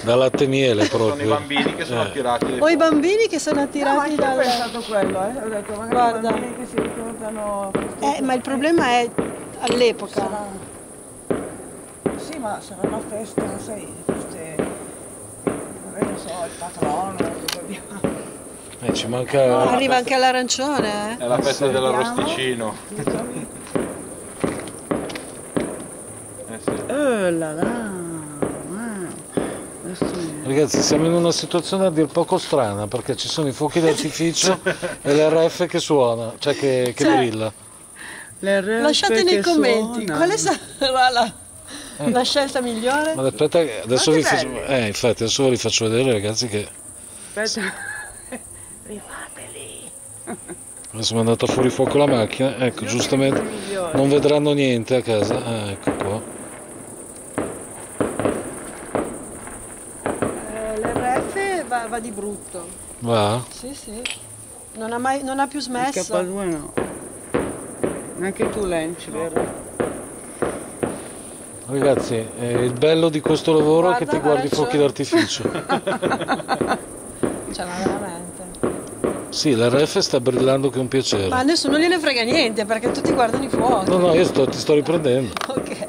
latte e miele Sono i proprio. bambini che sono attirati dai ho i fuochi. bambini che sono No, attirati anche io ho dal... pensato quello, Ho detto, magari Guarda. i bambini che si ricordano... ma il problema è all'epoca. Sarà... Sì, ma sarà una festa, non sai, feste... Non so, il patrono, cosa abbiamo. Ci manca. Arriva anche all'arancione, È la festa dell'arrosticino. Sì. Là là, adesso Ragazzi, siamo in una situazione a dir poco strana perché ci sono i fuochi d'artificio e l'RF che suona, cioè che brilla. Lasciate nei commenti quale sarà la scelta migliore. Ma aspetta, adesso vi faccio. Infatti, adesso ve li faccio vedere, ragazzi, che. Aspetta. Rifateli. Adesso mi è andata fuori fuoco la macchina, ecco, giustamente non vedranno niente a casa. Ecco qua. L'RF va di brutto. Va? Sì. Non ha più Il smesso. K2 no. Anche tu Lenci, vero? Ragazzi, il bello di questo lavoro è che Guarda, ti guardi i arancione. fuochi d'artificio. Cioè, ma veramente. Sì, l'RF sta brillando che è un piacere. Ma a nessuno gliene frega niente perché tutti guardano i fuochi. No, io ti sto riprendendo. Ok.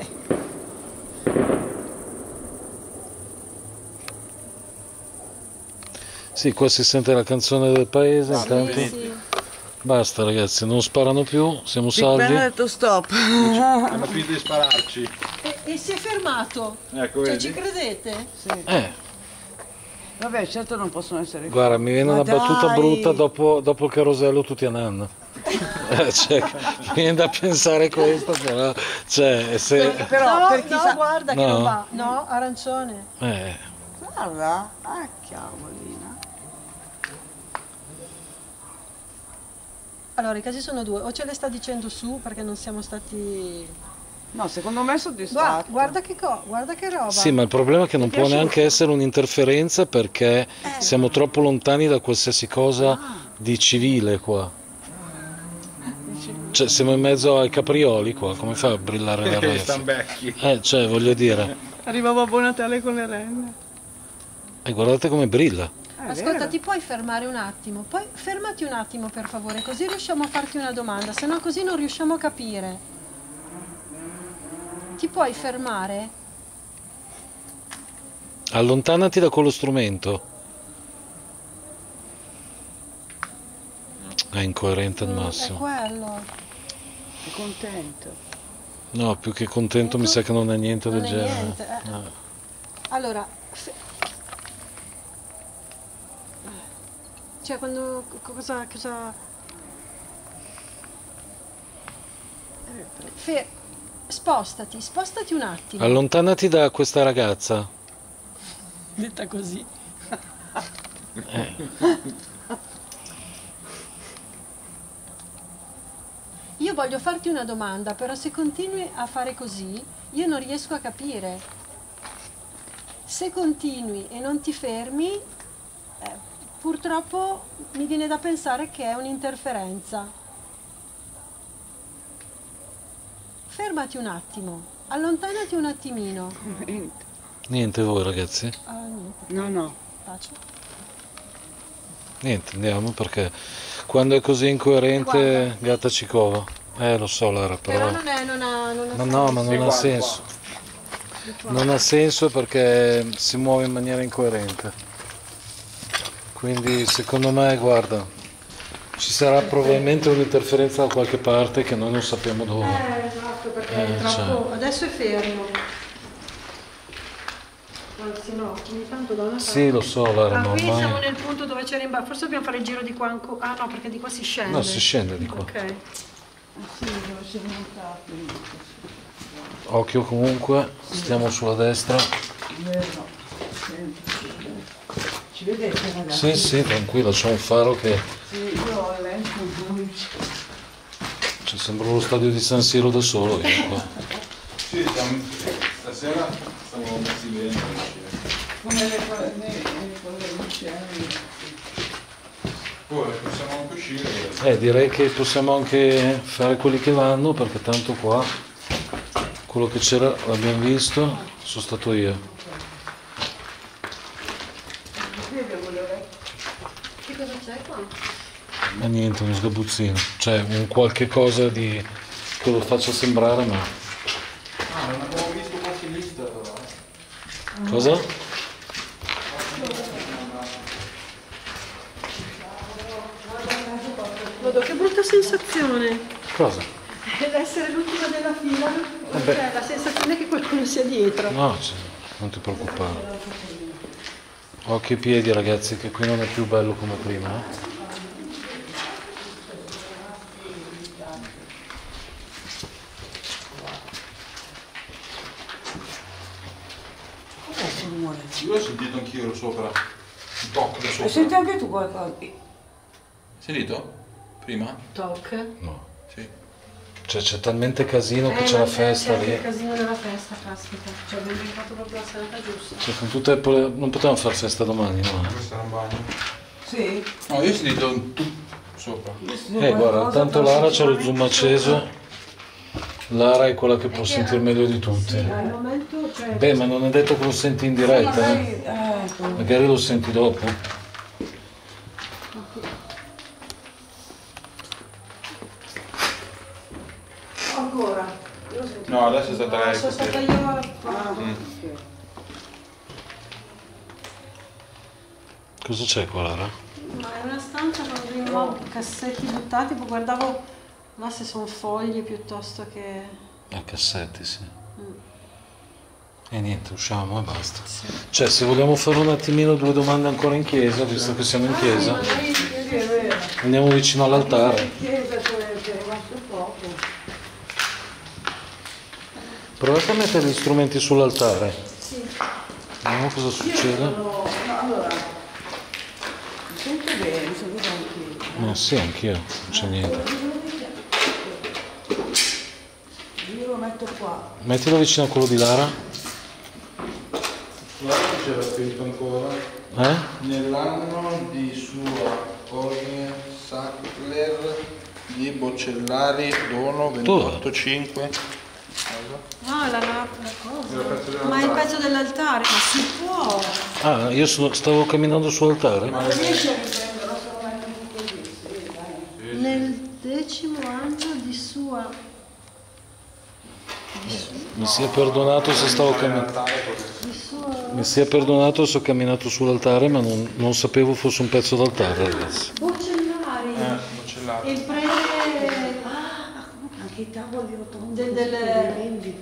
Sì, qua si sente la canzone del paese, intanto. Sì. Basta ragazzi, non sparano più, siamo salvi. Mi ha detto stop. Hanno finito di spararci. E si è fermato. Ecco, Cioè, vedi? ci credete? Vabbè, certo non possono essere... Guarda, mi viene Ma una battuta dai! brutta dopo il carosello tutti a nanna. Cioè, mi viene da pensare questo, però... Cioè, se... Però No, per chi no, sa... guarda che No. non va. No, arancione. Guarda, cavolina. Allora, i casi sono due. O ce le sta dicendo su perché non siamo stati... No, secondo me è soddisfatto. Guarda che roba. Sì, ma il problema è che non può neanche essere un'interferenza perché siamo troppo lontani da qualsiasi cosa di civile qua. Cioè, siamo in mezzo ai caprioli qua, come fa a brillare la ref? Stanno vecchi. Cioè, voglio dire, Arriva Babbo Natale con le renne. guardate come brilla. Ascolta, vero. ti puoi fermare un attimo? Poi fermati un attimo per favore, così riusciamo a farti una domanda, se no così non riusciamo a capire. Ti puoi fermare? Allontanati da quello strumento. È incoerente al È massimo. quello. È contento. No, più che contento mi sa che non è niente del Non è genere. niente, No. Allora, cioè quando cosa spostati un attimo. Allontanati da questa ragazza. Detta così. Io voglio farti una domanda, però se continui a fare così, io non riesco a capire. Se continui e non ti fermi, purtroppo mi viene da pensare che è un'interferenza. Fermati un attimo, allontanati un attimino. Niente voi ragazzi? Ah, niente, No. faccio. Niente, andiamo perché quando è così incoerente gatta ci cova. Lo so Lara, Però però... non ha Ma no, ma non ha senso. Non ha senso perché si muove in maniera incoerente. Quindi secondo me, guarda, ci sarà probabilmente un'interferenza da qualche parte che noi non sappiamo dove. Esatto, perché è troppo... Adesso è fermo. Anzi no, ogni tanto da una Sì, lo so Lara, ma qui siamo ormai... nel punto dove c'era in basso. Forse dobbiamo fare il giro di qua ancora. Ah no, perché di qua si scende. No, si scende di qua. Ok. Sì, dove si è montato. Occhio comunque, stiamo sulla destra. Vero. Ci vedete ragazzi? Sì, tranquillo, c'è un faro che... Sì, io ho lento lui. Cioè, sembra lo stadio di San Siro da solo io qua. Sì, stasera stiamo messi bene. Come le luciane. Poi possiamo anche uscire. Direi che possiamo anche fare quelli che vanno, perché tanto qua quello che c'era l'abbiamo visto, sono stato io. Che cosa c'è qua? Ma niente, uno sgabuzzino, cioè un qualche cosa di... che lo faccia sembrare, ma... Ah, non avevo visto qualche lista però. Cosa? Vedo che brutta sensazione. Cosa? Ed essere l'ultima della fila, cioè la sensazione che qualcuno sia dietro. No, non ti preoccupare. Occhi e piedi ragazzi, che qui non è più bello come prima, eh? Io l'ho sentito anch'io sopra. Un toc da Hai sopra. sentito anche tu qualcosa? Sentito? Prima? Toc. No. Sì. Cioè c'è talmente casino che c'è la festa C'è lì. il casino della festa, caspita. Cioè abbiamo beccato proprio la serata giusta. Cioè, con non potevamo fare festa domani, no? Questo era un bagno. Sì. No, io ho sentito un tu sopra. Guarda, tanto Lara c'è lo zoom acceso. Lara è quella che può sentire meglio di tutti. Al momento, cioè, Beh, ma non è detto che lo senti in diretta, eh? Ecco. Magari lo senti dopo. Ancora. No, adesso è stata lei. sono stata io qua. Cosa c'è qua, Lara? Ma è una stanza con dei nuovi cassetti buttati, poi guardavo là se sono foglie piuttosto che... A cassetti, sì. E niente, usciamo e basta. Cioè, se vogliamo fare un attimino 2 domande ancora in chiesa, visto che siamo in chiesa, andiamo vicino all'altare. Chiesa c'è rimasto poco. Provate a mettere gli strumenti sull'altare. Sì. Vediamo cosa succede. No, allora. Mi sento bene, mi sento tranquillo. Sì, anch'io, non c'è niente. Io lo metto qua. Mettilo vicino a quello di Lara. Guarda, c'era scritto ancora. Nell'anno di sua Orne Sackler di Bocellari, dono 28-5. No, è la È il pezzo cosa. Ma è il pezzo dell'altare, ma si può. Ah, io stavo camminando sull'altare? Ma riesci a riprenderlo solamente così? Sì, dai. Nel 10° anno di sua... Mi sia perdonato se stavo camminando. Mi sia perdonato se ho camminato sull'altare, ma non sapevo fosse un pezzo d'altare, ragazzi. Bocellari. Bocellari. Il prete Anche i tavoli rotondi. del...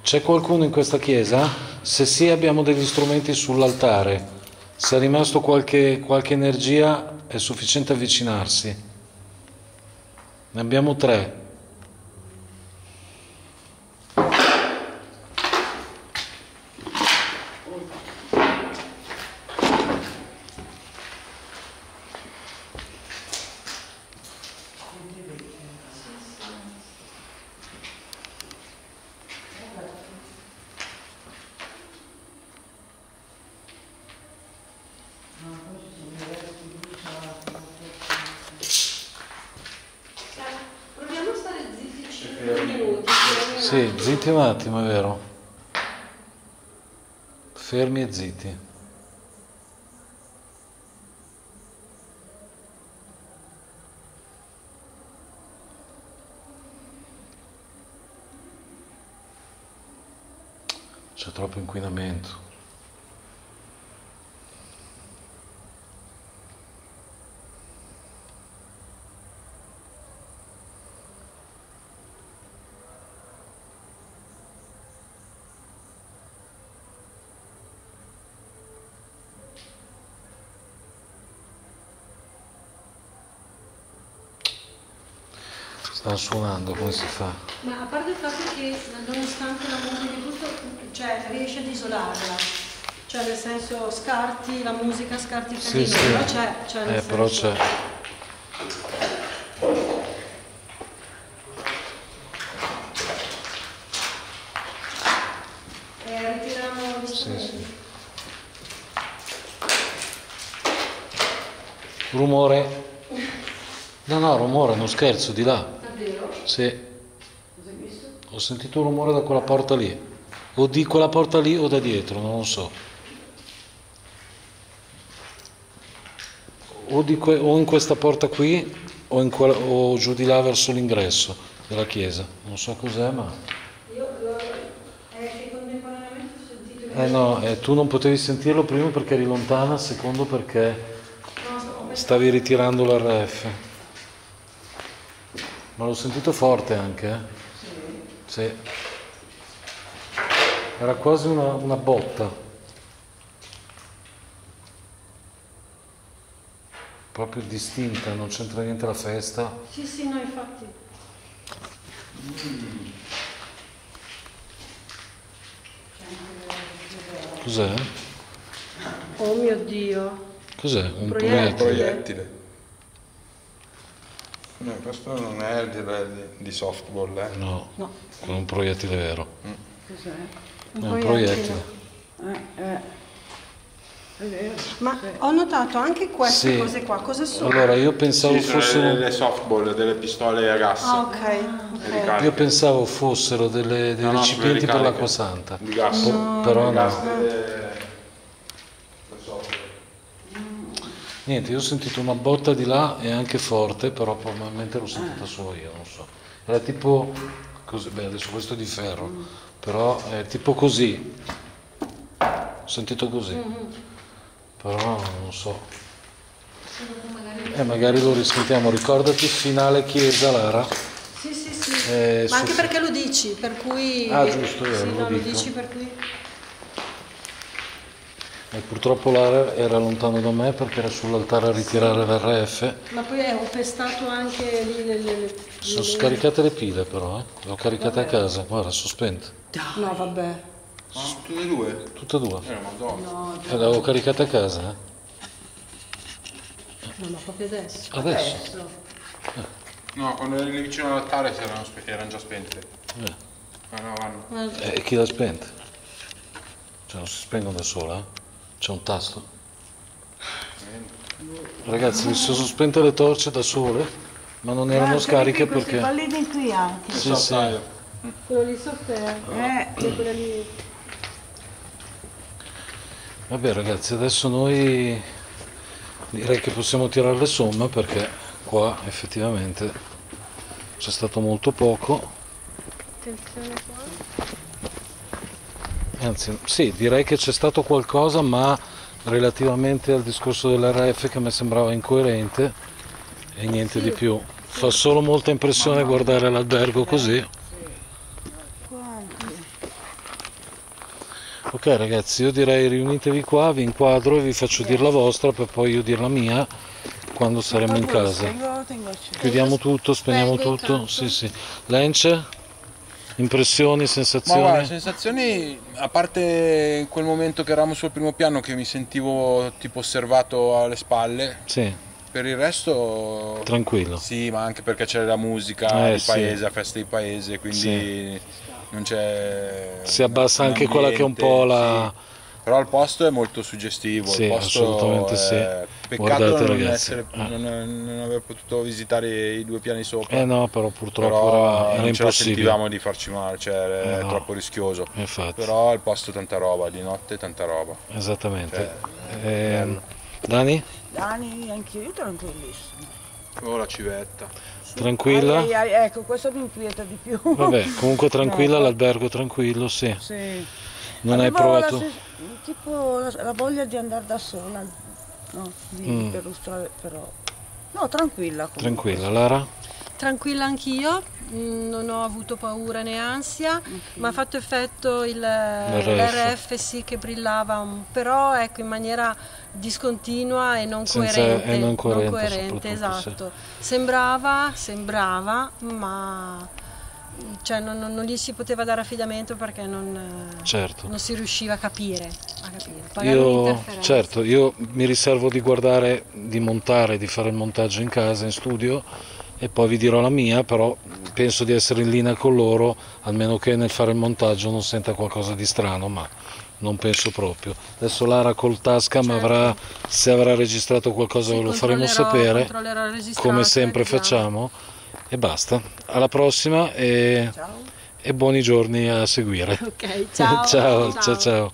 C'è qualcuno in questa chiesa? Se sì, abbiamo degli strumenti sull'altare. Se è rimasto qualche energia, è sufficiente avvicinarsi. Ne abbiamo 3. Proviamo a stare zitti 5 minuti. Sì, zitti un attimo, è vero. Fermi e zitti. C'è troppo inquinamento. Stanno suonando, come si fa? Ma a parte il fatto che nonostante la musica e tutto, cioè riesci ad isolarla. Cioè nel senso scarti la musica, scarti il Sì, casino, sì. però c'è. Cioè, nel Però senso- c'è. Ritiriamo gli Sì, strumenti. sì. Rumore. No, rumore, non scherzo, di là. Davvero? Sì. Ho sentito un rumore da quella porta lì. O di quella porta lì o da dietro, non lo so. O in questa porta qui o giù di là verso l'ingresso della chiesa. Non so cos'è, ma... Che contemporaneamente ho sentito... No, tu non potevi sentirlo prima perché eri lontana, secondo perché stavi ritirando l'RF. Ma l'ho sentito forte anche, eh? Sì. Era quasi una botta. Proprio distinta, non c'entra niente la festa. Sì, no, infatti. Cos'è? Oh mio Dio. Cos'è? Un Proiettile. Proiettile. No, questo non è di softball, eh? No, No. quello è un proiettile vero. Cos'è? È un proiettile. È vero. Ma ho notato anche queste Sì. cose qua, cosa sono? Allora, io pensavo Sì, sono fossero... delle softball, delle pistole a gas. Ah, ok. Ricariche. Io pensavo fossero dei No, recipienti per ricariche. l'acqua santa. Di gas. Però Gas no. delle softball. Niente, io ho sentito una botta di là e anche forte, però probabilmente l'ho sentita solo io, non so. Era tipo così, beh adesso questo è di ferro, però è tipo così. Ho sentito così. Però non so. Magari lo risentiamo. Ricordati finale chiesa, Lara. Sì. su- Ma anche perché lo dici, per cui... Ah, giusto, sì, lo no, lo dico. dici per cui... Purtroppo Lara era lontano da me perché era sull'altare a ritirare l'RF. Ma poi ho pestato anche lì Sono scaricate le pile però, le ho caricate a casa, guarda, sospente. No, vabbè. Tutte e due? Tutte e due. Madonna. E le avevo caricate a casa, No, ma proprio adesso. Adesso. No, quando eri lì vicino all'altare erano già spente. Eh. Ah no, vanno. E chi l'ha spenta? Cioè non si spengono da sola, eh? C'è un tasto. Ragazzi, mi sono spente le torce da sole, ma non erano scariche Questi perché... pallini qui anche. Sì, sì. Quello lì sofferto. Quello lì. Vabbè ragazzi, adesso noi direi che possiamo tirare le somme perché qua effettivamente c'è stato molto poco. Attenzione qua. Anzi, sì, direi che c'è stato qualcosa, ma relativamente al discorso dell'RF che mi sembrava incoerente e niente di più. Fa solo molta impressione guardare l'albergo così. Ok ragazzi, io direi riunitevi qua, vi inquadro e vi faccio dire la vostra per poi io dire la mia quando saremo in casa. Chiudiamo tutto, spegniamo tutto. Sì, sì. Lence? Impressioni, sensazioni? Ma guarda, sensazioni, a parte in quel momento che eravamo sul primo piano che mi sentivo tipo osservato alle spalle. Sì. Per il resto Tranquillo. Sì, ma anche perché c'è la musica di paese, sì. la festa di paese, quindi Sì. non c'è... Si abbassa anche ambiente, quella che è un po' la... Sì. Però il posto è molto suggestivo, Sì, il posto assolutamente sì. Peccato Guardate, non, ragazzi. non aver potuto visitare i 2 piani sopra. No, però purtroppo Però era non ce la impossibile. sentivamo di farci male, cioè è no. troppo rischioso. Infatti. Però il posto è tanta roba, di notte tanta roba. Esattamente. Bello. Dani? Dani, anch'io tranquillissimo. Oh, la civetta. Tranquilla? Ecco, questo mi inquieta di più. Vabbè, comunque tranquilla, No. l'albergo tranquillo, sì. Sì. Non hai Avevo provato? tipo la voglia di andare da sola, no, di perlustrare, però. No, tranquilla comunque. Tranquilla, Lara? Tranquilla anch'io, non ho avuto paura né ansia, mi ha fatto effetto l'RF sì che brillava, però ecco in maniera discontinua e non coerente. Non coerente, Esatto. Sì. Sembrava, ma cioè non gli si poteva dare affidamento perché non si riusciva a capire. Io mi riservo di guardare, di montare, di fare il montaggio in casa, in studio e poi vi dirò la mia, però penso di essere in linea con loro, almeno che nel fare il montaggio non senta qualcosa di strano, ma non penso proprio. Adesso Lara col Tascam se avrà registrato qualcosa ve lo faremo sapere, come sempre facciamo. E basta, alla prossima e buoni giorni a seguire. Ok, ciao. ciao.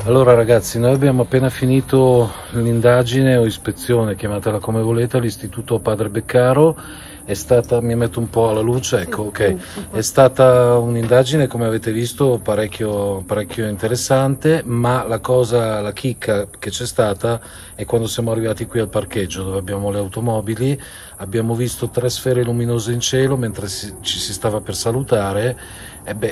Allora ragazzi, noi abbiamo appena finito l'indagine o ispezione, chiamatela come volete, all'Istituto Padre Beccaro. È stata, mi metto un po' alla luce, ecco, ok. È stata un'indagine, come avete visto, parecchio interessante, ma la chicca che c'è stata è quando siamo arrivati qui al parcheggio dove abbiamo le automobili, abbiamo visto 3 sfere luminose in cielo mentre ci si stava per salutare.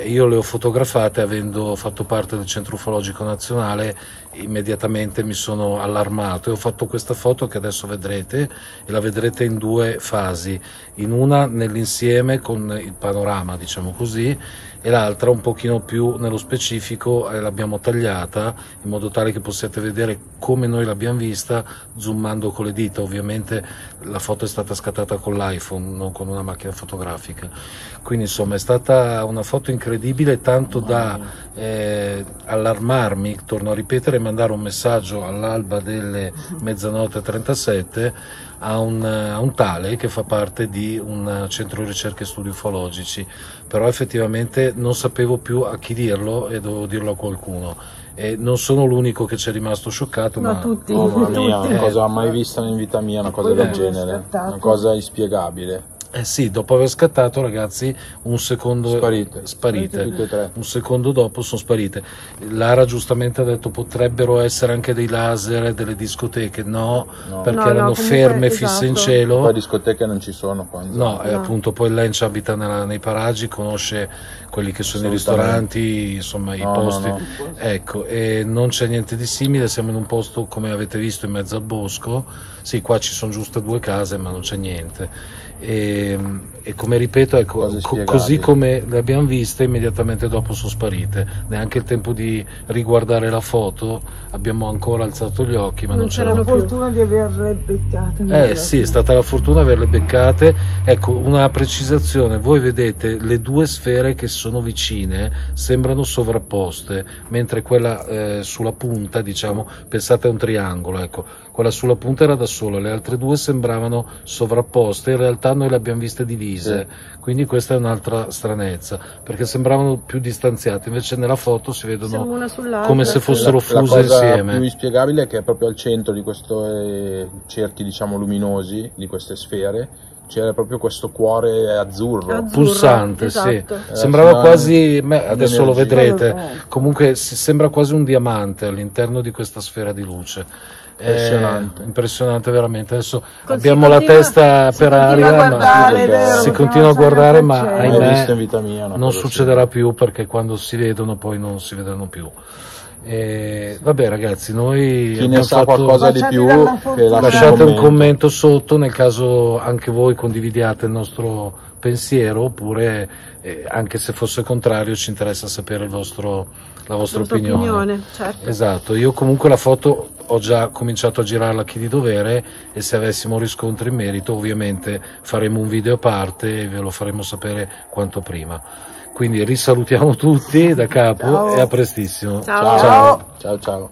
Io le ho fotografate, avendo fatto parte del Centro Ufologico Nazionale, immediatamente mi sono allarmato e ho fatto questa foto che adesso vedrete, e la vedrete in 2 fasi, in una nell'insieme con il panorama, diciamo così, e l'altra un pochino più nello specifico, l'abbiamo tagliata in modo tale che possiate vedere come noi l'abbiamo vista zoomando con le dita. Ovviamente la foto è stata scattata con l'iPhone, non con una macchina fotografica, quindi insomma è stata una foto incredibile, tanto da allarmarmi, torno a ripetere, e mandare un messaggio all'alba delle 00:37 a un tale che fa parte di un centro ricerche e studi ufologici, però effettivamente non sapevo più a chi dirlo e dovevo dirlo a qualcuno. E non sono l'unico che ci è rimasto scioccato, ma Mamma mia, una cosa mai vista in vita mia, una cosa del genere, una cosa inspiegabile. Eh sì, dopo aver scattato, ragazzi, un secondo sparite. Tutte e tre. Un secondo dopo sono sparite. Lara giustamente ha detto potrebbero essere anche dei laser, delle discoteche, no, perché No, erano comunque, ferme, fisse in esatto. cielo. Poi discoteche non ci sono qua. No, appunto poi lei ci abita nei paraggi, conosce quelli che sono i ristoranti, insomma i posti, ecco, e non c'è niente di simile, siamo in un posto come avete visto in mezzo al bosco, sì, qua ci sono giuste 2 case ma non c'è niente. E come ripeto, ecco, così come le abbiamo viste, immediatamente dopo sono sparite, neanche il tempo di riguardare la foto, abbiamo ancora alzato gli occhi ma non c'erano più. La fortuna di averle beccate. Sì, è stata la fortuna averle beccate. Ecco, una precisazione, voi vedete le 2 sfere che sono vicine sembrano sovrapposte, mentre quella sulla punta, diciamo, pensate a un triangolo, ecco, quella sulla punta era da sola, le altre 2 sembravano sovrapposte, in realtà noi le abbiamo viste divise, quindi questa è un'altra stranezza, perché sembravano più distanziate, invece nella foto si vedono una sull'altra, come se fossero fuse la cosa insieme. più inspiegabile è che è proprio al centro di questi cerchi, diciamo, luminosi, di queste sfere, c'era proprio questo cuore azzurro. Pulsante, esatto. sì. Sembrava quasi, adesso lo energia. vedrete, comunque sembra quasi un diamante all'interno di questa sfera di luce. Impressionante veramente. Adesso abbiamo la testa per aria, ma si continua a guardare, ma ahimè in vita mia, non succederà più, perché quando si vedono poi non si vedranno più. Vabbè ragazzi, noi chi ne sa qualcosa di più, lasciate un commento sotto, nel caso anche voi condividiate il nostro pensiero, oppure anche se fosse contrario ci interessa sapere la vostra opinione. Certo. Esatto, io comunque la foto ho già cominciato a girarla a chi di dovere, e se avessimo riscontri in merito ovviamente faremo un video a parte e ve lo faremo sapere quanto prima. Quindi risalutiamo tutti da capo. Ciao. E a prestissimo. Ciao. Ciao. Ciao ciao.